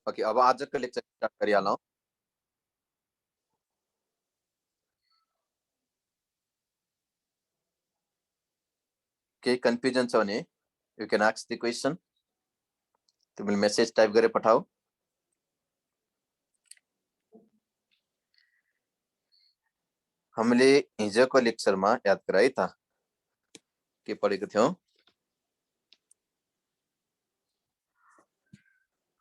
Okay, अब आजको lecture start गरिहालौँ। केही कन्फ्युजन छ भने you can ask the question. तिमीले मेसेज टाइप गरे पठाऊ। हामीले हिजोको लेक्चरमा याद गर है त के पढेको थियौँ।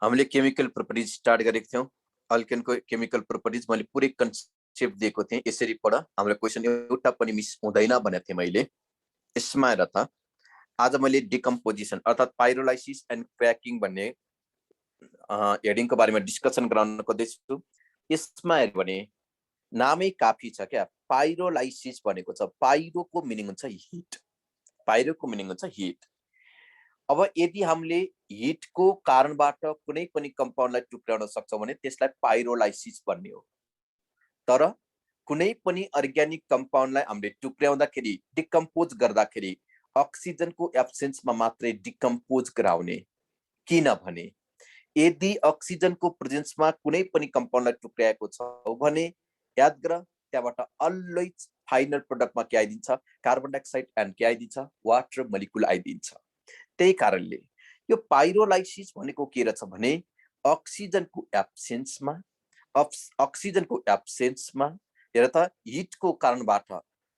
हामीले केमिकल प्रोपर्टिज स्टार्ट गरेको थियौँ। अल्केनको केमिकल प्रोपर्टिज मैले पुरै कन्सेप्ट दिएको थिएँ। यसरी पढ, हाम्रो क्वेसन एउटा पनि मिस हुँदैन भनेको थिएँ मैले। यसमा हेर त, आज मैले डिकम्पोजिसन अर्थात् पाइरोलाइसिस एन्ड क्रैकिङ भन्ने हेडिङको बारेमा डिस्कसन गराउन खोज्दैछु। यसमा हेर्यो भने नामै काफी छ क्या। पाइरोलाइसिस भनेको छ, पाइरोको मिनिङ हुन्छ हिट, पाइरोको मिनिङ हुन्छ हिट। अब यदि हामीले हिटको कारणबाट कुनै पनि कम्पाउन्डलाई टुक्राउन सक्छौँ भने त्यसलाई पाइरोलाइसिस भन्ने हो। तर कुनै पनि अर्ग्यानिक कम्पाउन्डलाई हामीले टुक्राउँदाखेरि, डिकम्पोज गर्दाखेरि अक्सिजनको एब्सेन्समा मात्रै डिकम्पोज गराउने। किनभने यदि अक्सिजनको प्रेजेन्समा कुनै पनि कम्पाउन्डलाई टुक्राएको छ भने याद गर, त्यहाँबाट अलवेज फाइनल प्रोडक्टमा के आइदिन्छ? कार्बन डाइअक्साइड एन्ड के आइदिन्छ? वाटर मोलिकुल आइदिन्छ। त्यही कारणले यो पाइरोलाइसिस भनेको के रहेछ भने अक्सिजनको एब्सेन्समा हेर त हिटको कारणबाट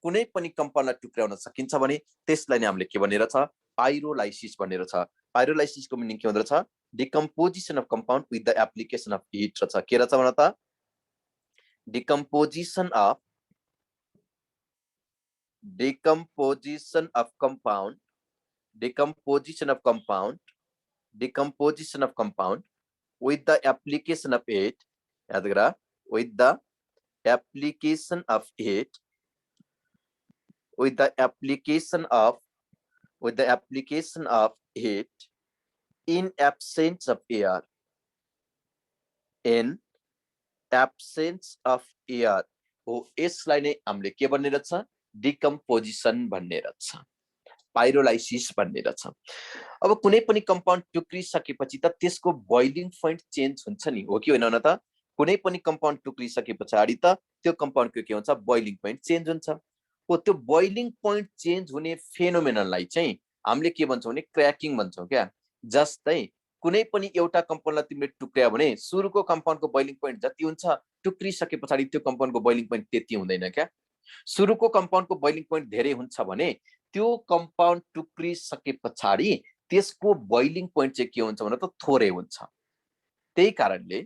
कुनै पनि कम्पाउन्डलाई टुक्राउन सकिन्छ भने त्यसलाई नै हामीले के भनेर छ? पाइरोलाइसिस भनेर छ। पाइरोलाइसिसको मिनिङ के हुँदो रहेछ? Decomposition of compound with the application of heat रहेछ। के रहेछ भन त? Decomposition of compound with the application of heat, याद करा, with the application of heat in absence of air, हो यसलाई नै हामीले के भन्ने रहेछ? डिकम्पोजिसन भन्ने रहेछ, पाइरोलाइसिस भन्ने रहेछ। अब कुनै पनि कम्पाउन्ड टुक्रिसकेपछि त त्यसको बोइलिङ पोइन्ट चेन्ज हुन्छ नि, हो कि होइन न त? कुनै पनि कम्पाउन्ड टुक्रिसके पछाडि त त्यो कम्पाउन्डको के हुन्छ? बोइलिङ पोइन्ट चेन्ज हुन्छ। हो त्यो बोइलिङ पोइन्ट चेन्ज हुने फेनोमेननलाई चाहिँ हामीले के भन्छौँ भने क्रैकिङ भन्छौँ क्या। जस्तै कुनै पनि एउटा कम्पाउन्डलाई तिमीले टुक्र्यायो भने सुरुको कम्पाउन्डको बोइलिङ पोइन्ट जति हुन्छ, टुक्रिसके पछाडि त्यो कम्पाउन्डको बोइलिङ पोइन्ट त्यति हुँदैन क्या। सुरुको कम्पाउन्डको बोइलिङ पोइन्ट धेरै हुन्छ भने त्यो कम्पाउन्ड टुक्रिसके पछाडि त्यसको बोइलिङ पोइन्ट चाहिँ के हुन्छ भने त थोरै हुन्छ। त्यही कारणले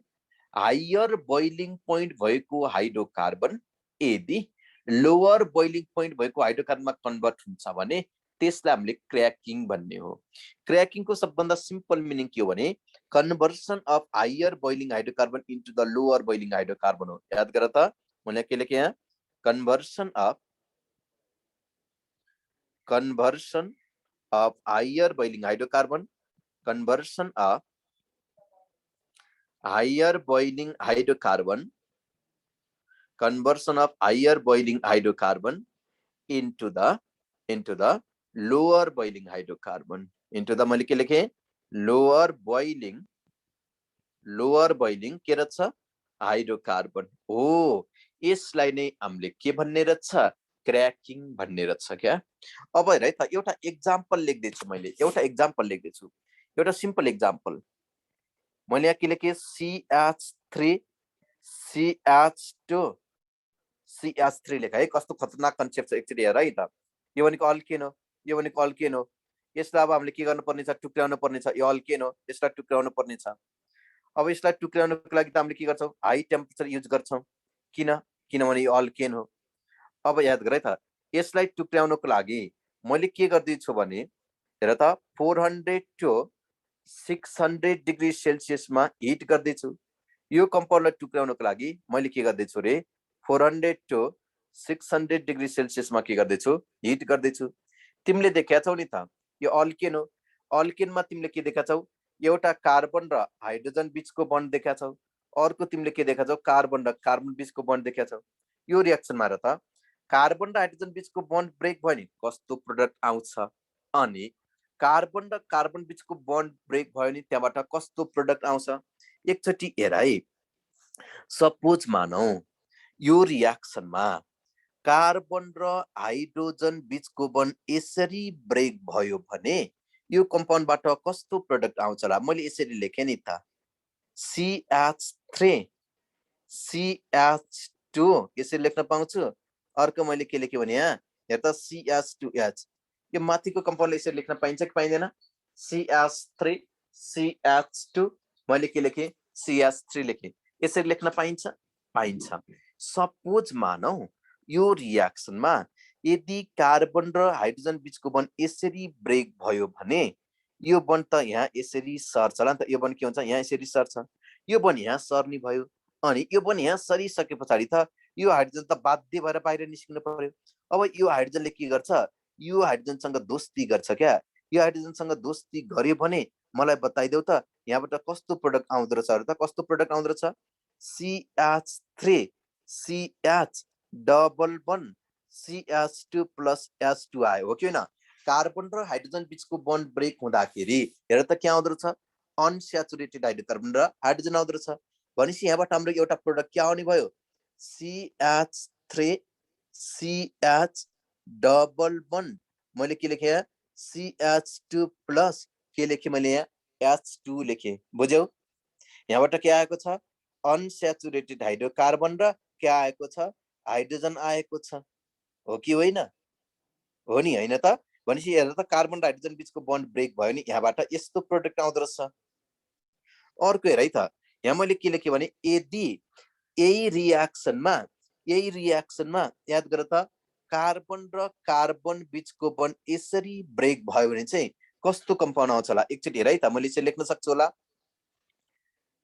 हायर बोइलिङ पोइन्ट भएको हाइड्रोकार्बन यदि लोअर बोइलिङ पोइन्ट भएको हाइड्रोकार्बनमा कन्भर्ट हुन्छ भने त्यसलाई हामीले क्रैकिङ भन्ने हो। क्रैकिङको सबभन्दा सिम्पल मिनिङ के हो भने conversion of higher boiling hydrocarbon into the lower boiling hydrocarbon हो। याद गर त, मैले के लेखेँ यहाँ? Conversion of higher boiling hydrocarbon, conversion of higher boiling hydrocarbon into the lower boiling hydrocarbon, into the मैले के लेखेँ? lower boiling के रहेछ? हाइड्रोकार्बन हो। यसलाई नै हामीले के भन्ने रहेछ? क्रैकिङ भन्ने रहेछ क्या। अब हेर है त, एउटा एक्जाम्पल लेख्दैछु मैले, एउटा सिम्पल एक्जाम्पल। मैले यहाँ के लेखेँ? CH3 लेख है। कस्तो खतरनाक कन्सेप्ट छ एकचोटि हेर है त। यो भनेको अल्केन हो, यसलाई अब हामीले के गर्नुपर्ने छ? टुक्राउनु पर्ने छ। यो अल्केन हो, यसलाई टुक्राउनु पर्ने छ। अब यसलाई टुक्राउनुको लागि त हामीले के गर्छौँ? हाई टेम्परेचर युज गर्छौँ। किनभने यो अल्केन हो। अब याद गर है त, यसलाई टुक्राउनको लागि मैले के गर्दैछु भने हेर त 400 to 600 डिग्री सेल्सियसमा हिट गर्दैछु। यो कम्पाउन्डलाई टुक्राउनको लागि मैले के गर्दैछु रे? 400 to 600 डिग्री सेल्सियसमा के गर्दैछु? हिट गर्दैछु। तिमीले देखाछौ नि त, यो अल्केन हो। अल्केनमा तिमीले के देखाछौ? एउटा कार्बन र हाइड्रोजन बीचको बन्ड देखाछौ। अर्को तिमीले के देखाछौ? कार्बन र कार्बन बीचको बन्ड देखाछौ। यो रिएक्सनमा हेर त, कार्बन र हाइड्रोजन बीचको बन्ड ब्रेक भयो नि कस्तो प्रोडक्ट आउँछ, अनि कार्बन र कार्बन बीचको बन्ड ब्रेक भयो नि त्यहाँबाट कस्तो प्रोडक्ट आउँछ? एकचोटि हेर है, सपोज मानौ यो रियाक्सनमा कार्बन र हाइड्रोजन बीचको बन्ड यसरी ब्रेक भयो भने यो कम्पाउन्डबाट कस्तो प्रोडक्ट आउँछ होला? मैले यसरी लेखेँ नि त, CH3 CH2 यसरी लेख्न पाउँछु। अर्को मैले के लेखेँ भने यहाँ हेर त, CH2H। यो माथिको कम्पाउन्डले यसरी लेख्न पाइन्छ कि पाइँदैन? CH3 CH2 मैले के लेखेँ? CH3 लेखेँ। यसरी लेख्न पाइन्छ? पाइन्छ। सपोज मानौ यो रियाक्सनमा यदि कार्बन र हाइड्रोजन बीचको बन्ड यसरी ब्रेक भयो भने यो बन्ड त यहाँ यसरी सर्छ होला नि त। यो बन्ड के हुन्छ? यहाँ यसरी सर्छ। यो बन्ड यहाँ सर्ने भयो। अनि यो बन्ड यहाँ सरिसके पछाडि त यो हाइड्रोजन त बाध्य भएर बाहिर निस्किनु पर्यो। अब यो हाइड्रोजनले के गर्छ? यो हाइड्रोजनसँग दोस्ती गर्छ क्या। यो हाइड्रोजनसँग दोस्ती गर्यो भने मलाई बताइदेऊ त यहाँबाट कस्तो प्रोडक्ट आउँदो रहेछ त? कस्तो प्रोडक्ट आउँदो रहेछ? CH3 CH double bond CH2 plus H2 आयो, हो कि होइन? कार्बन र हाइड्रोजन बीचको बन्ड ब्रेक हुँदाखेरि हेर त के आउँदो रहेछ? अनस्याचुरेटेड हाइड्रोकार्बन र हाइड्रोजन आउँदो रहेछ। भनेपछि यहाँबाट हाम्रो एउटा प्रोडक्ट के आउने भयो? CH3 CH डबल बन्ड मैले के लेखेँ यहाँ? CH2 प्लस के लेखेँ मैले यहाँ? H2 लेखेँ। बुझ्यौ? यहाँबाट के आएको छ? अनस्याचुरेटेड हाइड्रोकार्बन र के आएको छ? हाइड्रोजन आएको छ, हो कि होइन? हो नि, होइन त? भनेपछि हेर त कार्बन र हाइड्रोजन बीचको बन्ड ब्रेक भयो नि, यहाँबाट यस्तो प्रोडक्ट आउँदो रहेछ। अर्को हेर है त, यहाँ मैले के लेखेँ भने यदि यही रियाक्सनमा याद गर त, कार्बन र कार्बन बीचको बन्ड यसरी ब्रेक भयो भने चाहिँ कस्तो कम्पाउन्ड आउँछ होला? एकचोटि हेर है त, मैले यसरी लेख्न सक्छु होला?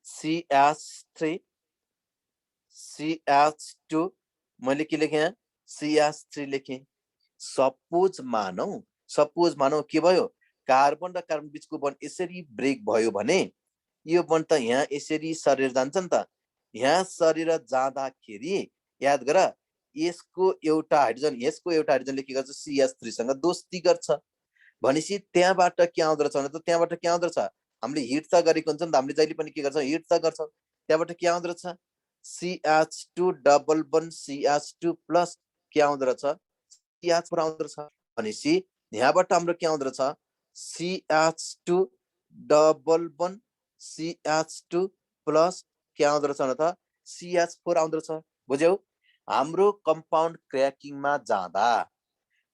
CH3 CH2 मैले के लेखेँ? CH3 लेखेँ। सपोज मानौ के भयो? कार्बन र कार्बन बीचको बन्ड यसरी ब्रेक भयो भने यो बन्ड त यहाँ यसरी सरेर जान्छ नि त। यहाँ सरेर जाँदाखेरि याद गर, यसको एउटा हाइड्रोजनले के गर्छ? CH3 सँग दोस्ती गर्छ। भनेपछि त्यहाँबाट के आउँदो रहेछ भने त, त्यहाँबाट के आउँदो रहेछ? हामीले हिट त गरेको हुन्छ नि त, हामीले जहिले पनि के गर्छौँ? हिट त गर्छौँ। त्यहाँबाट के आउँदो रहेछ? CH2 double bond CH2 plus के आउँदो रहेछ? CH4 आउँदो रहेछ। भनेपछि यहाँबाट हाम्रो के आउँदो रहेछ? CH2 double bond CH2 plus के आउँदो रहेछ भने त? CH4 आउँदो रहेछ। बुझ्यौ? हाम्रो कम्पाउन्ड क्र्याकिङमा जाँदा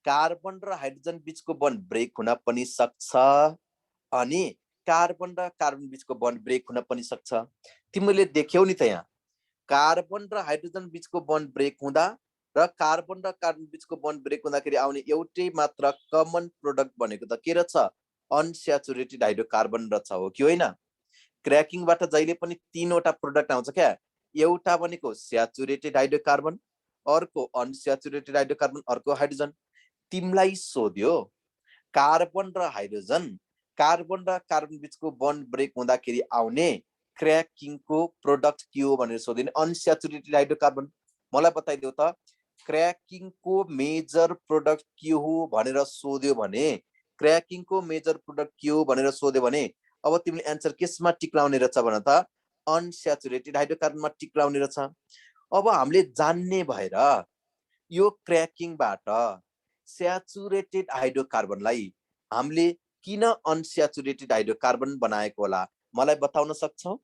कार्बन र हाइड्रोजन बीचको बन्ड ब्रेक हुन पनि सक्छ अनि कार्बन र कार्बन बीचको बन्ड ब्रेक हुन पनि सक्छ। तिमीले देख्यौ नि त, यहाँ कार्बन र हाइड्रोजन बीचको बन्ड ब्रेक हुँदा र कार्बन र कार्बन बीचको बन्ड ब्रेक हुँदाखेरि आउने एउटै मात्र कमन प्रोडक्ट भनेको त के रहेछ? अनस्याचुरेटेड हाइड्रोकार्बन रहेछ, हो कि होइन? क्रैकिङबाट जहिले पनि तीनवटा प्रोडक्ट आउँछ क्या। एउटा भनेको स्याचुरेटेड हाइड्रोकार्बन, अर्को अनस्याचुरेटेड हाइड्रोकार्बन, अर्को हाइड्रोजन। तिमीलाई सोध्यो कार्बन र कार्बन बीचको बन्ड ब्रेक हुँदाखेरि आउने क्रैकिङको प्रोडक्ट के हो भनेर सोध्यो भने अनस्याचुरेटेड हाइड्रोकार्बन। मलाई बताइदेऊ त क्रैकिङको मेजर प्रोडक्ट के हो भनेर सोध्यो भने, क्रैकिङको मेजर प्रोडक्ट के हो भनेर सोध्यो भने अब तिमीले एन्सर केसमा टिक्लाउने रहेछ भन त? अनस्याचुरेटेड हाइड्रोकार्बनमा टिक्लाउने रहेछ। अब हामीले जान्ने भएर यो क्रैकिङबाट स्याचुरेटेड हाइड्रोकार्बनलाई हामीले किन अनस्याचुरेटेड हाइड्रोकार्बन बनाएको होला? मलाई बताउन सक्छौ?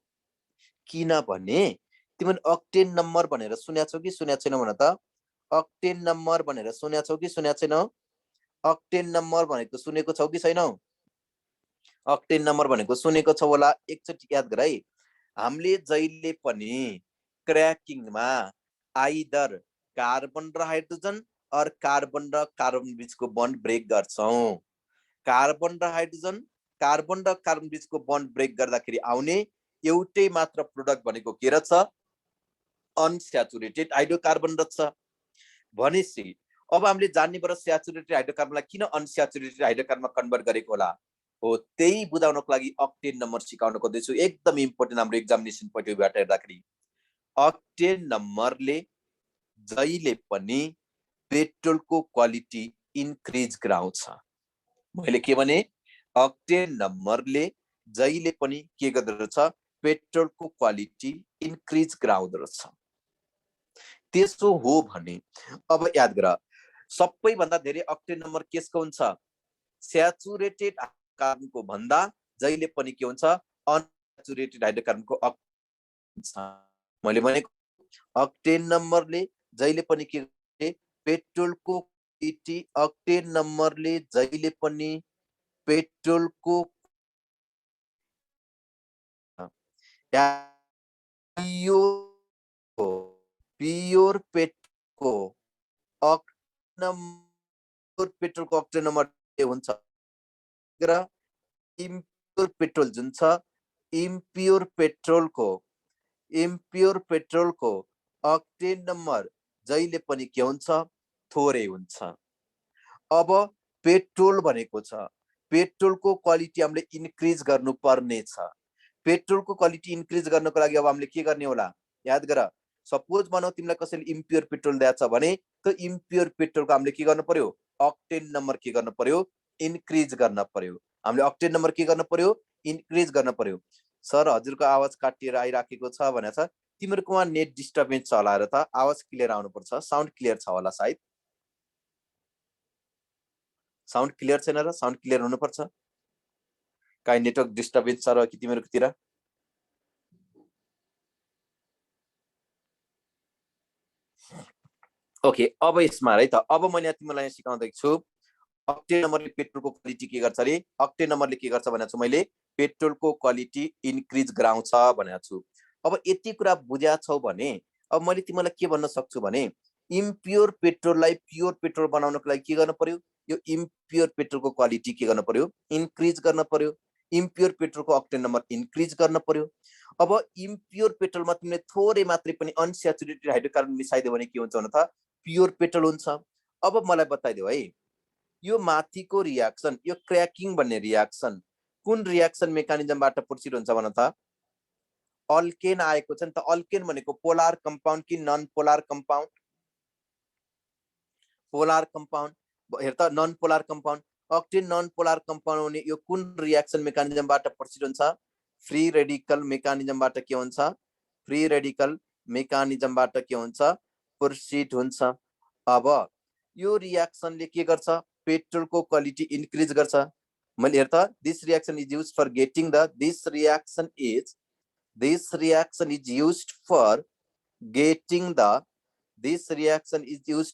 किनभने तिमीले अक्टेन नम्बर भनेर सुनेको छौ कि सुनेको छैनौ भन त? अक्टेन नम्बर भनेर सुनेको छौ कि सुनेको छैनौ? अक्टेन नम्बर भनेको सुनेको छौ कि छैनौ? अक्टेन नम्बर भनेको सुनेको छौ होला? एकचोटि याद गर है। हामीले जहिले पनि क्रैकिङमा आइदर कार्बन र हाइड्रोजन और कार्बन र कार्बन बीचको बन्ड ब्रेक गर्छौं। कार्बन र कार्बन बीचको बन्ड ब्रेक गर्दाखेरि आउने एउटै मात्र प्रोडक्ट भनेको के रहेछ? अनस्याचुरेटेड हाइड्रोकार्बन रहेछ। भनेपछि अब हामीले जान्ने भएर स्याचुरेटेड हाइड्रोकार्बनलाई किन अनस्याचुरेटेड हाइड्रोकार्बनमा कन्भर्ट गरेको होला? हो, त्यही बुझाउनको लागि अक्टेन नम्बर सिकाउन खोज्दैछु। एकदम इम्पोर्टेन्ट हाम्रो एक्जामिनेसन पोइन्ट अफ भ्यूबाट हेर्दाखेरि। अक्टेन नम्बरले जहिले पनि पेट्रोलको क्वालिटी इन्क्रिज गराउँछ। मैले के भने? अक्टेन नम्बरले जहिले पनि के गर्दो रहेछ? पेट्रोलको क्वालिटी इन्क्रिज गराउँदो रहेछ। त्यसो हो भने अब याद गर, सबैभन्दा धेरै अक्टेन नम्बर केसको हुन्छ स्याचुरेटेड कार्बनको भन्दा जहिले पनि के हुन्छ अनस्याचुरेटेड हाइड्रोकार्बनको हुन्छ। मैले भनेको अक्टेन नम्बरले जहिले पनि के गर्छ, पेट्रोलको क्वालिटी अक्टेन नम्बरले जहिले पनि पेट्रोलको प्योर पेट्रोलको पेट्रोलको अक्टेन नम्बर हुन्छ र इम्प्योर पेट्रोल जुन छ इम्प्योर पेट्रोलको अक्टेन नम्बर जहिले पनि के हुन्छ थोरै हुन्छ। अब पेट्रोल भनेको छ पेट्रोलको क्वालिटी हामीले इन्क्रिज गर्नुपर्ने छ। पेट्रोलको क्वालिटी इन्क्रिज गर्नको लागि अब हामीले के गर्ने होला, याद गर, सपोज भनौँ तिमीलाई कसैले इम्प्योर पेट्रोल दिएछ भने त्यो इम्प्योर पेट्रोलको हामीले के गर्नु पर्यो, अक्टेन नम्बर के गर्नु पर्यो, इन्क्रिज गर्न पर्यो। हामीले अक्टेन नम्बर के गर्नु पर्यो, इन्क्रिज गर्न पर्यो। सर हजुरको आवाज काटिएर आइराखेको छ भनेछ, तिमीहरूकोमा नेट डिस्टर्बेन्स छ होला र त, आवाज क्लियर आउनुपर्छ, साउन्ड क्लियर छ होला सायद। साउन्ड क्लियर छैन र, साउन्ड क्लियर हुनुपर्छ। काहीँ नेटवर्क डिस्टर्बेन्स छ र कि तिमीहरूकोतिर? ओके, अब यसमा है त, अब मैले तिमीलाई सिकाउँदैछु अक्टेन नम्बरले पेट्रोलको क्वालिटी के गर्छ अरे, अक्टेन नम्बरले के गर्छ भनेको छु मैले, पेट्रोलको क्वालिटी इन्क्रिज गराउँछ भनेको छु। अब यति कुरा बुझ्या छौ भने अब मैले तिमीलाई के भन्न सक्छु भने इम्प्योर पेट्रोललाई प्योर पेट्रोल बनाउनको लागि के गर्नु पर्यो, यो इम्प्योर पेट्रोलको क्वालिटी के गर्नु पर्यो, इन्क्रिज गर्न पर्यो। इम्प्योर पेट्रोलको अक्टेन नम्बर इन्क्रिज गर्न पर्यो। अब इम्प्योर पेट्रोलमा तिमीले थोरै मात्रै पनि अनस्याचुरेटेड हाइड्रोकार्बन मिसाइदियो भने के हुन्छ भने त प्योर पेट्रोल हुन्छ। अब मलाई बताइदेऊ है, यो माथिको रियाक्सन, यो क्रैकिङ भन्ने रियाक्सन कुन रियाक्सन मेकानिजमबाट प्रोसिड हुन्छ भन त? अल्केन आएको छ नि त। अल्केन भनेको पोलार कम्पाउन्ड कि non polar compound? Polar compound. हेर त, non polar compound. Octane non polar compound हुने यो कुन रियाक्सन मेकानिजमबाट प्रोसिड हुन्छ? फ्री रेडिकल मेकानिजमबाट के हुन्छ? फ्री रेडिकल मेकानिजमबाट के हुन्छ? प्रोसिड हुन्छ। अब यो रियाक्सनले के गर्छ, पेट्रोलको क्वालिटी इन्क्रिज गर्छ। मैले हेर त, this reaction is used for getting the this reaction is used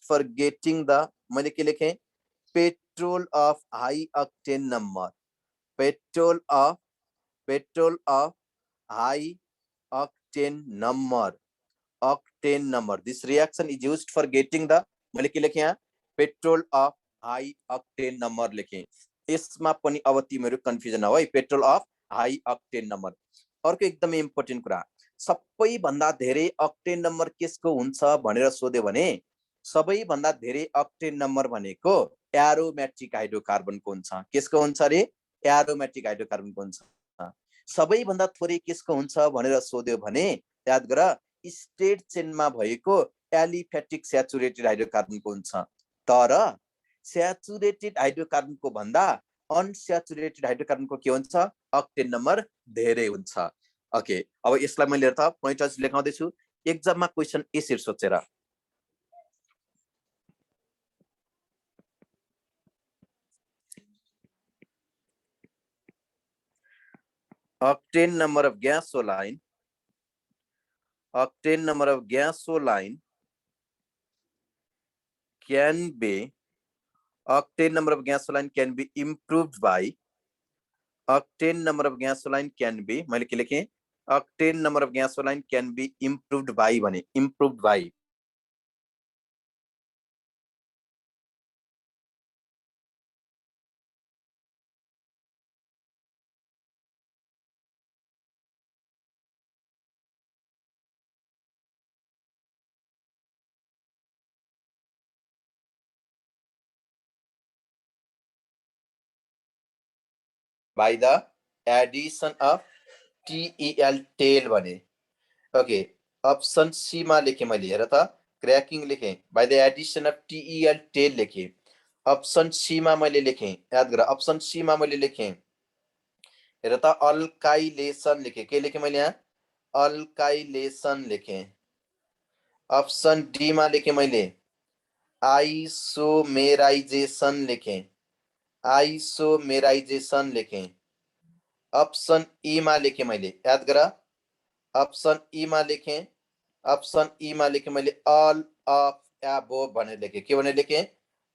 for getting the मैले के लेखेँ, petrol of high octane number, petrol of high octane number, this reaction is used for getting the, मैले के लेखेँ यहाँ, petrol of high octane number लेखेँ। यसमा पनि अब तिमीहरू कन्फ्युजन हो है, petrol of high octane number. अर्को एकदमै इम्पोर्टेन्ट कुरा, सबैभन्दा धेरै अक्टेन नम्बर केसको हुन्छ भनेर सोध्यो भने सबैभन्दा धेरै अक्टेन नम्बर भनेको एरोमेटिक हाइड्रोकार्बनको हुन्छ। केसको हुन्छ अरे? एरोमेटिक हाइड्रोकार्बनको हुन्छ। सबैभन्दा थोरै केसको हुन्छ भनेर सोध्यो भने याद गर, स्ट्रेट चेनमा भएको एलिफेटिक स्याचुरेटेड हाइड्रोकार्बनको हुन्छ। तर स्याचुरेटेड हाइड्रोकार्बनको भन्दा अनस्याचुरेटेड हाइड्रोकार्बनको के हुन्छ, अक्टेन नम्बर धेरै हुन्छ। ओके, अब यसलाई मैले त पोइन्टर्स लेखाउँदैछु, एक्जाममा क्वेसन यसरी सोचेर। octane number of gasoline can be improved by मैले के लेखेँ, octane number of gasoline can be improved by भने improved by by the addition of TEL tail भने। ओके, अप्सन सी मा लेखेँ मैले, हेर त, क्रैकिङ लेखेँ, by the addition of TEL tail लेखेँ। अप्सन सी मा मैले लेखेँ, याद गर, अप्सन सी मा मैले लेखेँ, हेर त अल्काइलेसन लेखेँ, के लेखेँ मैले यहाँ अल्काइलेसन लेखेँ। अप्सन डी मा लेखेँ मैले आइसोमेराइजेसन लेखेँ, आइसोमेराइजेसन लेखेँ। अप्सन ई मा लेखेँ मैले, याद गर अप्सन ई मा लेखेँ, अप्सन ई मा लेखेँ मैले अल अफ एबोभ भनेर लेखेँ, के भनेर लेखेँ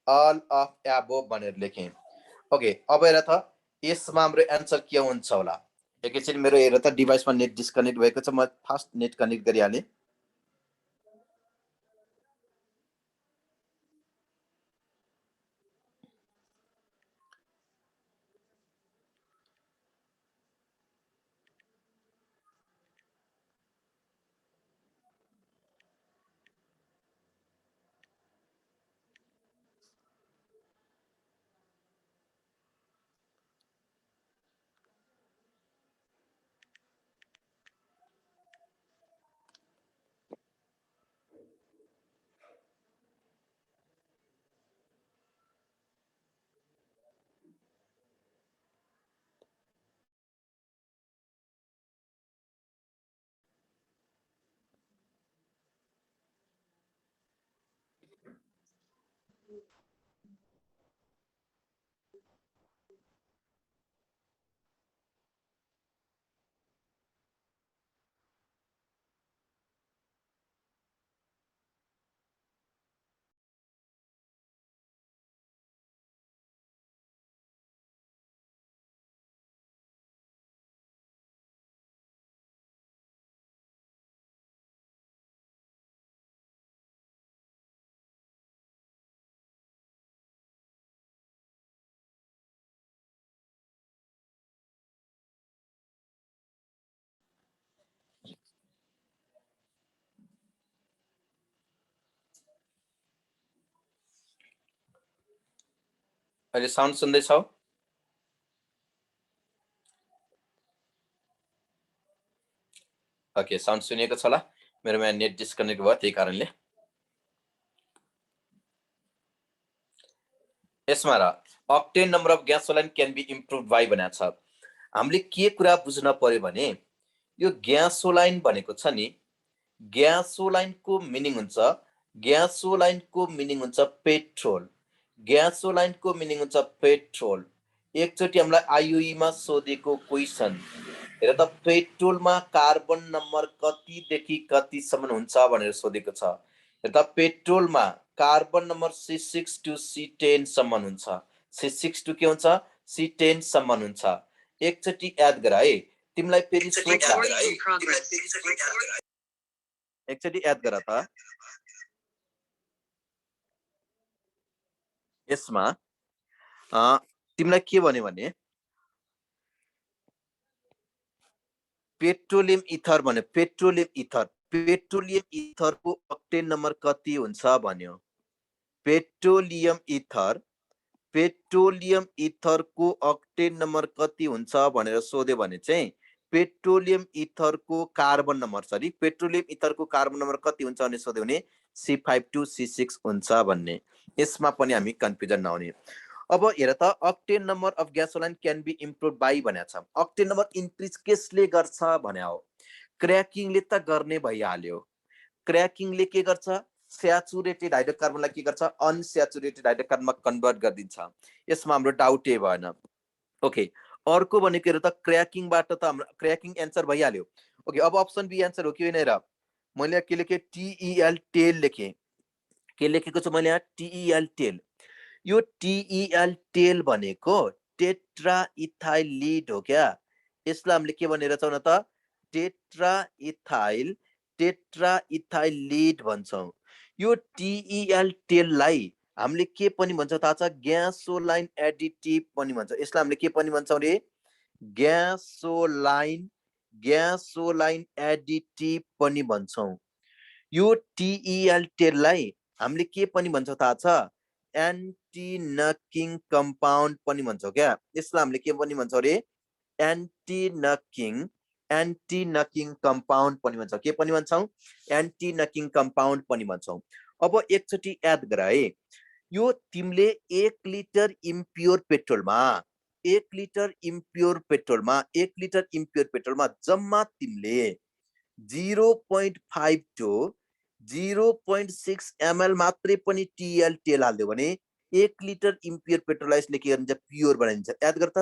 अल अफ एबोभ भनेर लेखेँ। ओके, अब हेर त यसमा हाम्रो एन्सर के हुन्छ होला। एकैछिन मेरो हेर त डिभाइसमा नेट डिस्कनेक्ट भएको छ, म फास्ट नेट कनेक्ट गरिहालेँ। अहिले साउन्ड सुन्दैछौ? ओके, साउन्ड सुनिएको छ होला। मेरोमा नेट डिस्कनेक्ट भयो, त्यही कारणले। यसमा र octane number of gasoline can be improve by भनेको छ। हामीले के कुरा बुझ्न पर्यो भने यो ग्यासोलाइन भनेको छ नि, ग्यासोलाइनको मिनिङ हुन्छ, ग्यासोलाइनको मिनिङ हुन्छ पेट्रोल, ग्यासोलाइनको मिनिङ हुन्छ पेट्रोल। एकचोटि हामीलाई आइयुईमा सोधेको क्वेसन हेर त, पेट्रोलमा कार्बन नम्बर कतिदेखि कतिसम्म हुन्छ भनेर सोधेको छ। हेर त, पेट्रोलमा carbon number C6 to C10 सम्म हुन्छ, C6 टु के हुन्छ C10 सम्म हुन्छ। एकचोटि याद गर है, तिमीलाई फेरि एकचोटि याद गर त, यसमा तिमीलाई के भन्यो भने पेट्रोलियम इथर भन्यो, पेट्रोलियम इथर, पेट्रोलियम इथरको अक्टेन नम्बर कति हुन्छ भन्यो। पेट्रोलियम इथर, पेट्रोलियम इथरको अक्टेन नम्बर कति हुन्छ भनेर सोध्यो भने चाहिँ पेट्रोलियम इथरको कार्बन नम्बर, सरी पेट्रोलियम इथरको कार्बन नम्बर कति हुन्छ भने सोध्यो भने C5 टु C6 हुन्छ भन्ने। यसमा पनि हामी कन्फ्युजन नहुने। अब हेर त, octane number of gasoline can be improve by भनेको छ। अक्टेन नम्बर इन्क्रिज केसले गर्छ भने हो, क्रैकिङले त गर्ने भइहाल्यो। क्रैकिङले के गर्छ, स्याचुरेटेड हाइड्रोकार्बनलाई के गर्छ अनस्याचुरेटेड हाइड्रोकार्बनमा कन्भर्ट गरिदिन्छ। यसमा हाम्रो डाउटै भएन। ओके, अर्को भनेको हेर त, क्रैकिङबाट त हाम्रो क्रैकिङ एन्सर भइहाल्यो। ओके, अब अप्सन बी एन्सर हो कि होइन हेर, मैले के लेखेँ TEL टेल लेखेँ, के लेखेको छु मैले यहाँ TEL टेल। यो TEL टेल भनेको टेट्रा इथाइल लिड हो क्या। यसलाई हामीले के भनेर छौँ न त, टेट्रा इथाइल लिड भन्छौँ। यो TEL टेललाई हामीले के पनि भन्छ थाहा छ, ग्यासोलाइन एडिटिभ पनि भन्छ। यसलाई हामीले के पनि भन्छौँ रे, ग्यासोलाइन एडिटिभ पनि भन्छौँ। यो TEL टेललाई हामीले के पनि भन्छौँ थाहा छ, एन्टी नकिङ कम्पाउन्ड पनि भन्छौँ क्या। यसलाई हामीले के पनि भन्छौँ रे, एन्टी नकिङ कम्पाउन्ड पनि भन्छौँ। के पनि भन्छौँ, एन्टी नकिङ कम्पाउन्ड पनि भन्छौँ। अब एकचोटि याद गर है, यो तिमीले 1 लिटर इम्प्योर पेट्रोलमा 1 लिटर इम्प्योर पेट्रोलमा 1 लिटर इम्प्योर पेट्रोलमा जम्मा तिमीले 0.5 to 0.6 ml मात्रै पनि टिएल तेल हाल्दियो भने 1 लिटर इम्प्योर पेट्रोललाई यसले के गरिन्छ प्योर बनाइन्छ। याद गर त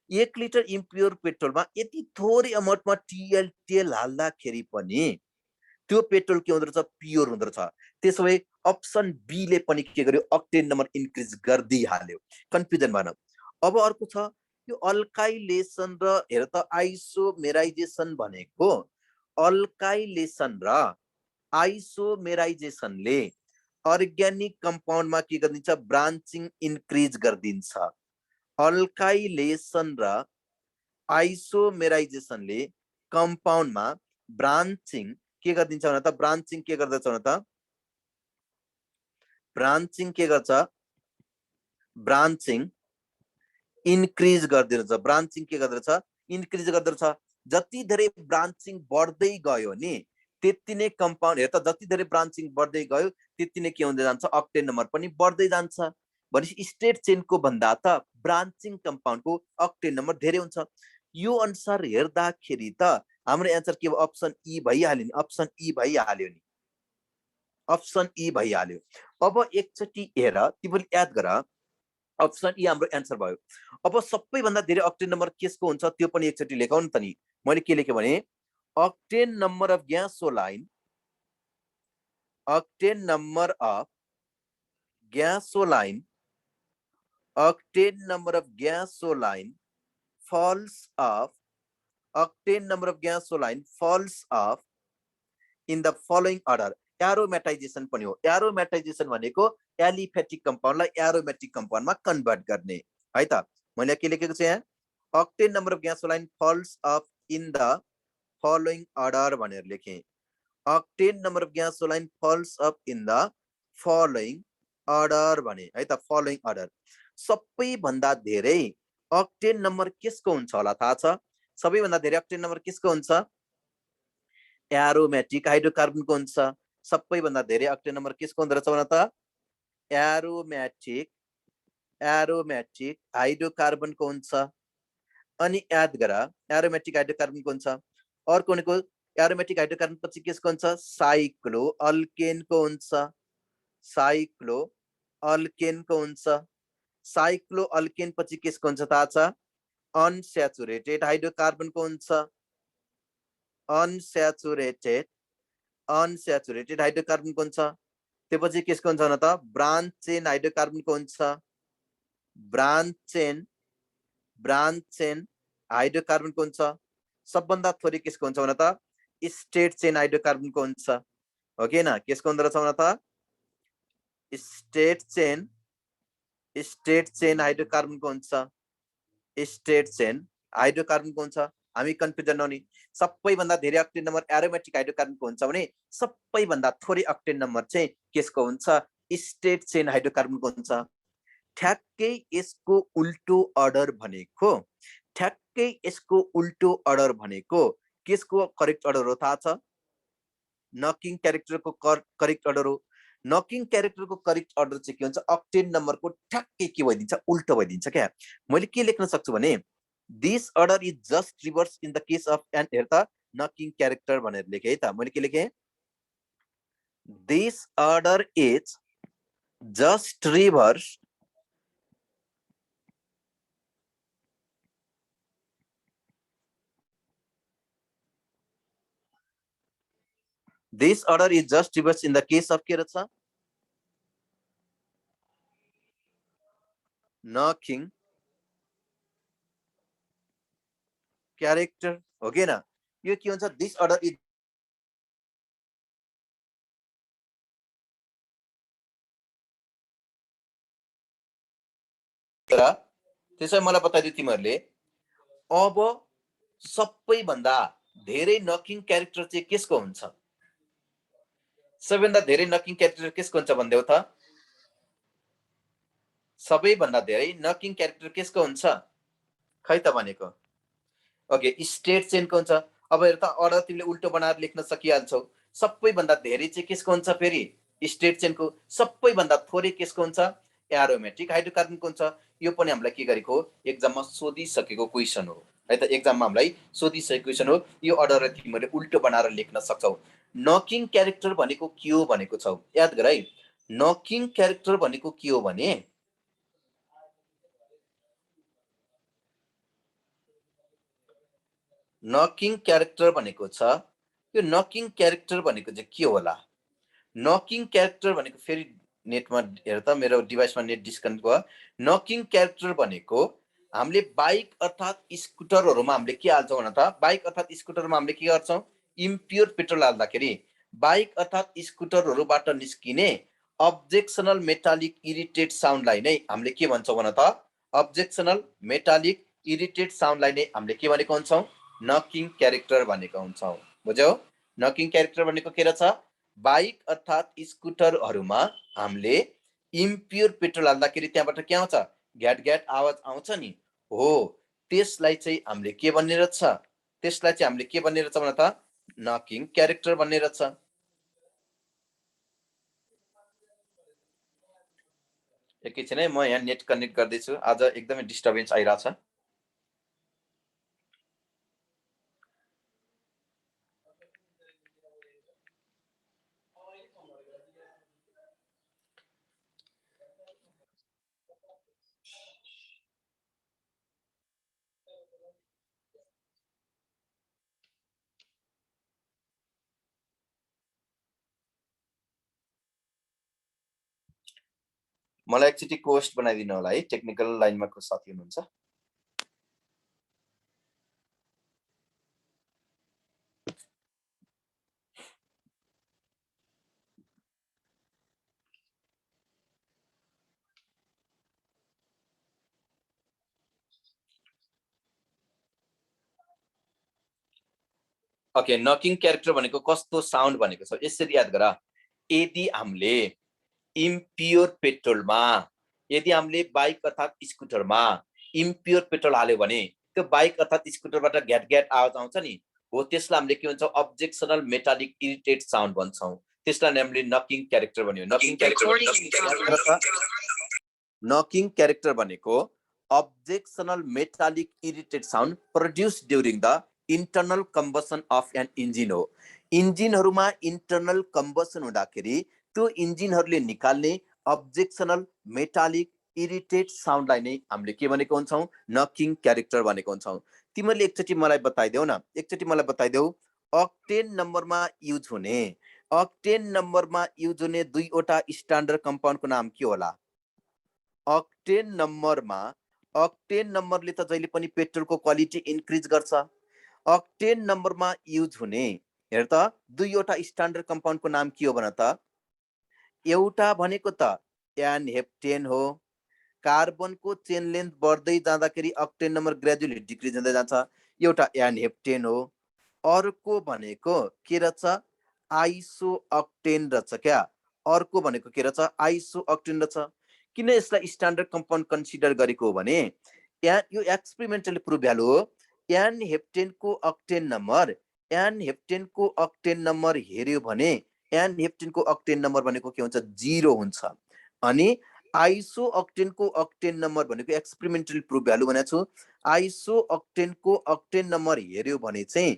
1 लिटर इम्प्योर पेट्रोलमा यति थोरै अमाउन्टमा टिएल तेल हाल्दाखेरि पनि त्यो पेट्रोल के हुँदो रहेछ प्योर हुँदो रहेछ। त्यसो भए अप्सन बी ले पनि के गर्यो अक्टेन नम्बर इन्क्रिज गर्दै हाल्यो। कन्फ्युजन भएन। अब अर्को छ यो अल्काइलेसन र हेर त आइसोमेराइजेसन भनेको अल्काइलेसन र आइसोमेराइजेसनले अर्ग्यानिक कम्पाउन्डमा के गरिदिन्छ ब्रान्चिङ इन्क्रिज गरिदिन्छ। अल्काइलेसन र आइसोमेराइजेसनले कम्पाउन्डमा ब्रान्चिङ के गरिदिन्छ भने त ब्रान्चिङ के गर्दछ भने त ब्रान्चिङ के गर्छ ब्रान्चिङ इन्क्रिज गर्दिन्छ। ब्रान्चिङ के गर्दछ इन्क्रिज गर्दछ। जति धेरै ब्रान्चिङ बढ्दै गयो नि त्यति नै कम्पाउन्ड हेर त जति धेरै ब्रान्चिङ बढ्दै गयो त्यति नै के हुँदै जान्छ अक्टेन नम्बर पनि बढ्दै जान्छ। भनेपछि स्टेट चेनको भन्दा त ब्रान्चिङ कम्पाउन्डको अक्टेन नम्बर धेरै हुन्छ। यो अनुसार हेर्दाखेरि त हाम्रो एन्सर के भयो अप्सन ई भइहाल्यो नि। अप्सन ई भइहाल्यो नि। अप्सन ई भइहाल्यो। अब एकचोटि हेर तिमीले याद गर अप्सन ई हाम्रो एन्सर भयो। अब सबैभन्दा धेरै अक्टेन नम्बर केसको हुन्छ त्यो पनि एकचोटि लेखौ नि त नि। मैले के लेखेँ भने octane number of gasoline octane number of gasoline octane number of gasoline falls off octane number of gasoline falls off in the following order। एरोमेटाइजेसन पनि हो। एरोमेटाइजेसन भनेको एलिफेटिक कम्पाउन्डलाई एरोमेटिक कम्पाउन्डमा कन्भर्ट गर्ने है त। मैले के लेखेको छु यहाँ octane number of gasoline falls off in the following order भनेर लेखेँ। octane number of gasoline falls up in the following order भने है त। following order सबैभन्दा धेरै octane नम्बर केसको हुन्छ होला थाहा छ? सबैभन्दा धेरै octane नम्बर केसको हुन्छ एरोमेटिक हाइड्रोकार्बनको हुन्छ। सबैभन्दा धेरै octane नम्बर केसको हुँदो रहेछ भने त एरोमेटिक हाइड्रोकार्बनको हुन्छ। अनि याद गर एरोमेटिक हाइड्रोकार्बनको हुन्छ। अर्को भनेको एरोमेटिक हाइड्रोकार्बन पछि केसको हुन्छ साइक्लो अल्केनको हुन्छ। साइक्लो अल्केनको हुन्छ। साइक्लो अल्केन पछि केसको हुन्छ थाहा छ अनस्याचुरेटेड हाइड्रोकार्बनको हुन्छ। अनस्याचुरेटेड हाइड्रोकार्बनको हुन्छ। त्यसपछि केसको हुन्छ भने त ब्रान्च चेन हाइड्रोकार्बनको हुन्छ। ब्रान्च चेन हाइड्रोकार्बनको हुन्छ। सबभन्दा थोरै केसको हुन्छ भने त स्टेट चेन हाइड्रोकार्बनको हुन्छ हो कि हैन? केसको हुँदो रहेछ भने त स्टेट चेन हाइड्रोकार्बनको हुन्छ। स्टेट चेन हाइड्रोकार्बनको हुन्छ। हामी कन्फ्युजन नहुने। सबैभन्दा धेरै अक्टेन नम्बर एरोमेटिक हाइड्रोकार्बनको हुन्छ भने सबैभन्दा थोरै अक्टेन नम्बर चाहिँ केसको हुन्छ स्टेट चेन हाइड्रोकार्बनको हुन्छ। ठ्याक्कै यसको उल्टो अर्डर भनेको केसको करेक्ट अर्डर हो थाहा छ? नकिङ क्यारेक्टरको करेक्ट अर्डर हो। नकिङ क्यारेक्टरको करेक्ट अर्डर चाहिँ के हुन्छ अक्टेन नम्बरको ठ्याक्कै के भइदिन्छ उल्टो भइदिन्छ क्या। मैले के लेख्न सक्छु भने this order is just reverse in the case of an हेर त नकिङ क्यारेक्टर भनेर लेखेँ है त। मैले के लेखेँ this order is just reverse This order is just reversed in the case of के रहेछ नकिङ क्यारेक्टर हो कि न? यो के हुन्छ दिस अर्डर इज त्यसै मलाई बताइदियो तिमीहरूले। अब सबैभन्दा धेरै नकिङ क्यारेक्टर चाहिँ केसको हुन्छ? सबैभन्दा धेरै नकिङ क्यारेक्टर केसको हुन्छ भन्देऊ त? सबैभन्दा धेरै नकिङ क्यारेक्टर केसको हुन्छ खै त भनेको? ओके स्टेट चेनको हुन्छ। अब हेर त अर्डर तिमीले उल्टो बनाएर लेख्न सकिहाल्छौ। सबैभन्दा धेरै चाहिँ केसको हुन्छ फेरि स्टेट चेनको। सबैभन्दा थोरै केसको हुन्छ एरोमेटिक हाइड्रोकार्बनको हुन्छ। यो पनि हामीलाई के गरेको एक्जाममा सोधिसकेको क्वेसन हो है त। एक्जाममा हामीलाई सोधिसकेको क्वेसन हो। यो अर्डरलाई तिमीहरूले उल्टो बनाएर लेख्न सक्छौ। नकिङ क्यारेक्टर भनेको के हो भनेको छौ, याद गर है। नकिङ क्यारेक्टर भनेको के हो भने नकिङ क्यारेक्टर भनेको छ, यो नकिङ क्यारेक्टर भनेको चाहिँ के होला? नकिङ क्यारेक्टर भनेको फेरि नेटमा हेर त, मेरो डिभाइसमा नेट डिस्कनेक्ट भयो। नकिङ क्यारेक्टर भनेको हामीले बाइक अर्थात् स्कुटरहरूमा हामीले के हाल्छौँ भन त? बाइक अर्थात् स्कुटरमा हामीले के गर्छौँ? इम्प्योर पेट्रोल हाल्दाखेरि बाइक अर्थात् स्कुटरहरूबाट निस्किने अब्जेक्सनल मेटालिक इरिटेट साउन्डलाई नै हामीले के भन्छौँ भन त? अब्जेक्सनल मेटालिक इरिटेट साउन्डलाई नै हामीले के भनेको हुन्छौँ? नकिङ क्यारेक्टर भनेको हुन्छौँ। बुझ्यौ? नकिङ क्यारेक्टर भनेको के रहेछ? बाइक अर्थात् स्कुटरहरूमा हामीले इम्प्योर पेट्रोल हाल्दाखेरि त्यहाँबाट के आउँछ? घ्याट घ्याट आवाज आउँछ नि, हो त्यसलाई चाहिँ हामीले के भन्ने रहेछ? त्यसलाई चाहिँ हामीले के भन्ने रहेछ भन त? नकिङ क्यारेक्टर भन्ने रहेछ। एकैछिन है, म यहाँ नेट कनेक्ट गर्दैछु। आज एकदमै डिस्टर्बेन्स आइरहेछ। मलाई एकचोटि कोस्ट बनाइदिनु होला है, टेक्निकल लाइनमा को साथी हुनुहुन्छ। ओके, नकिङ क्यारेक्टर भनेको कस्तो साउन्ड भनेको छ, यसरी याद गर। यदि हामीले इम्प्योर पेट्रोलमा, यदि हामीले बाइक अर्थात् स्कुटरमा इम्प्योर पेट्रोल हाल्यो भने त्यो बाइक अर्थात् स्कुटरबाट घ्याट घ्याट आवाज आउँछ नि, हो त्यसलाई हामीले के भन्छौँ? अब्जेक्सनल मेटालिक इरिटेट साउन्ड भन्छौँ। त्यसलाई हामीले नकिङ क्यारेक्टर भन्यो। नकिङ क्यारेक्टर भनेको objectional metallic irritate sound produce during the internal combustion of an engine हो। इन्जिनहरूमा इन्टरनल कम्बसन हुँदाखेरि त्यो इन्जिनहरूले निकाल्ने अब्जेक्सनल मेटालिक इरिटेट साउन्डलाई नै हामीले के भनेको हुन्छौँ? नकिङ क्यारेक्टर भनेको हुन्छौँ। तिमीहरूले एकचोटि मलाई बताइदेऊ न, एकचोटि मलाई बताइदेऊ, अक्टेन नम्बरमा युज हुने, अक्टेन नम्बरमा युज हुने दुईवटा स्ट्यान्डर्ड कम्पाउन्डको नाम के होला? अक्टेन नम्बरले त जहिले पनि पेट्रोलको क्वालिटी इन्क्रिज गर्छ। अक्टेन नम्बरमा युज हुने हेर त दुईवटा स्ट्यान्डर्ड कम्पाउन्डको नाम के हो भन त? एउटा भनेको त एनहेप्टेन हो। कार्बनको चेन लेन्थ बढ्दै जाँदाखेरि अक्टेन नम्बर ग्रेजुअली डिक्रिज हुँदै जान्छ, एउटा एनहेप्टेन हो। अर्को भनेको के रहेछ? आइसो अक्टेन रहेछ क्या। अर्को भनेको के रहेछ? आइसो अक्टेन रहेछ। किन यसलाई स्ट्यान्डर्ड कम्पाउन्ड कन्सिडर गरेको हो भने यो एक्सपेरिमेन्टल प्रुभ भ्यालु हो। एनहेप्टेनको अक्टेन नम्बर हेर्यो भने एनहेप्टेनको अक्टेन नम्बर भनेको के हुन्छ? 0 हुन्छ। अनि आइसो अक्टेनको अक्टेन नम्बर भनेको एक्सपेरिमेन्टल प्रुभ भ्यालु भनेको छु। आइसो अक्टेनको अक्टेन नम्बर हेर्यो भने चाहिँ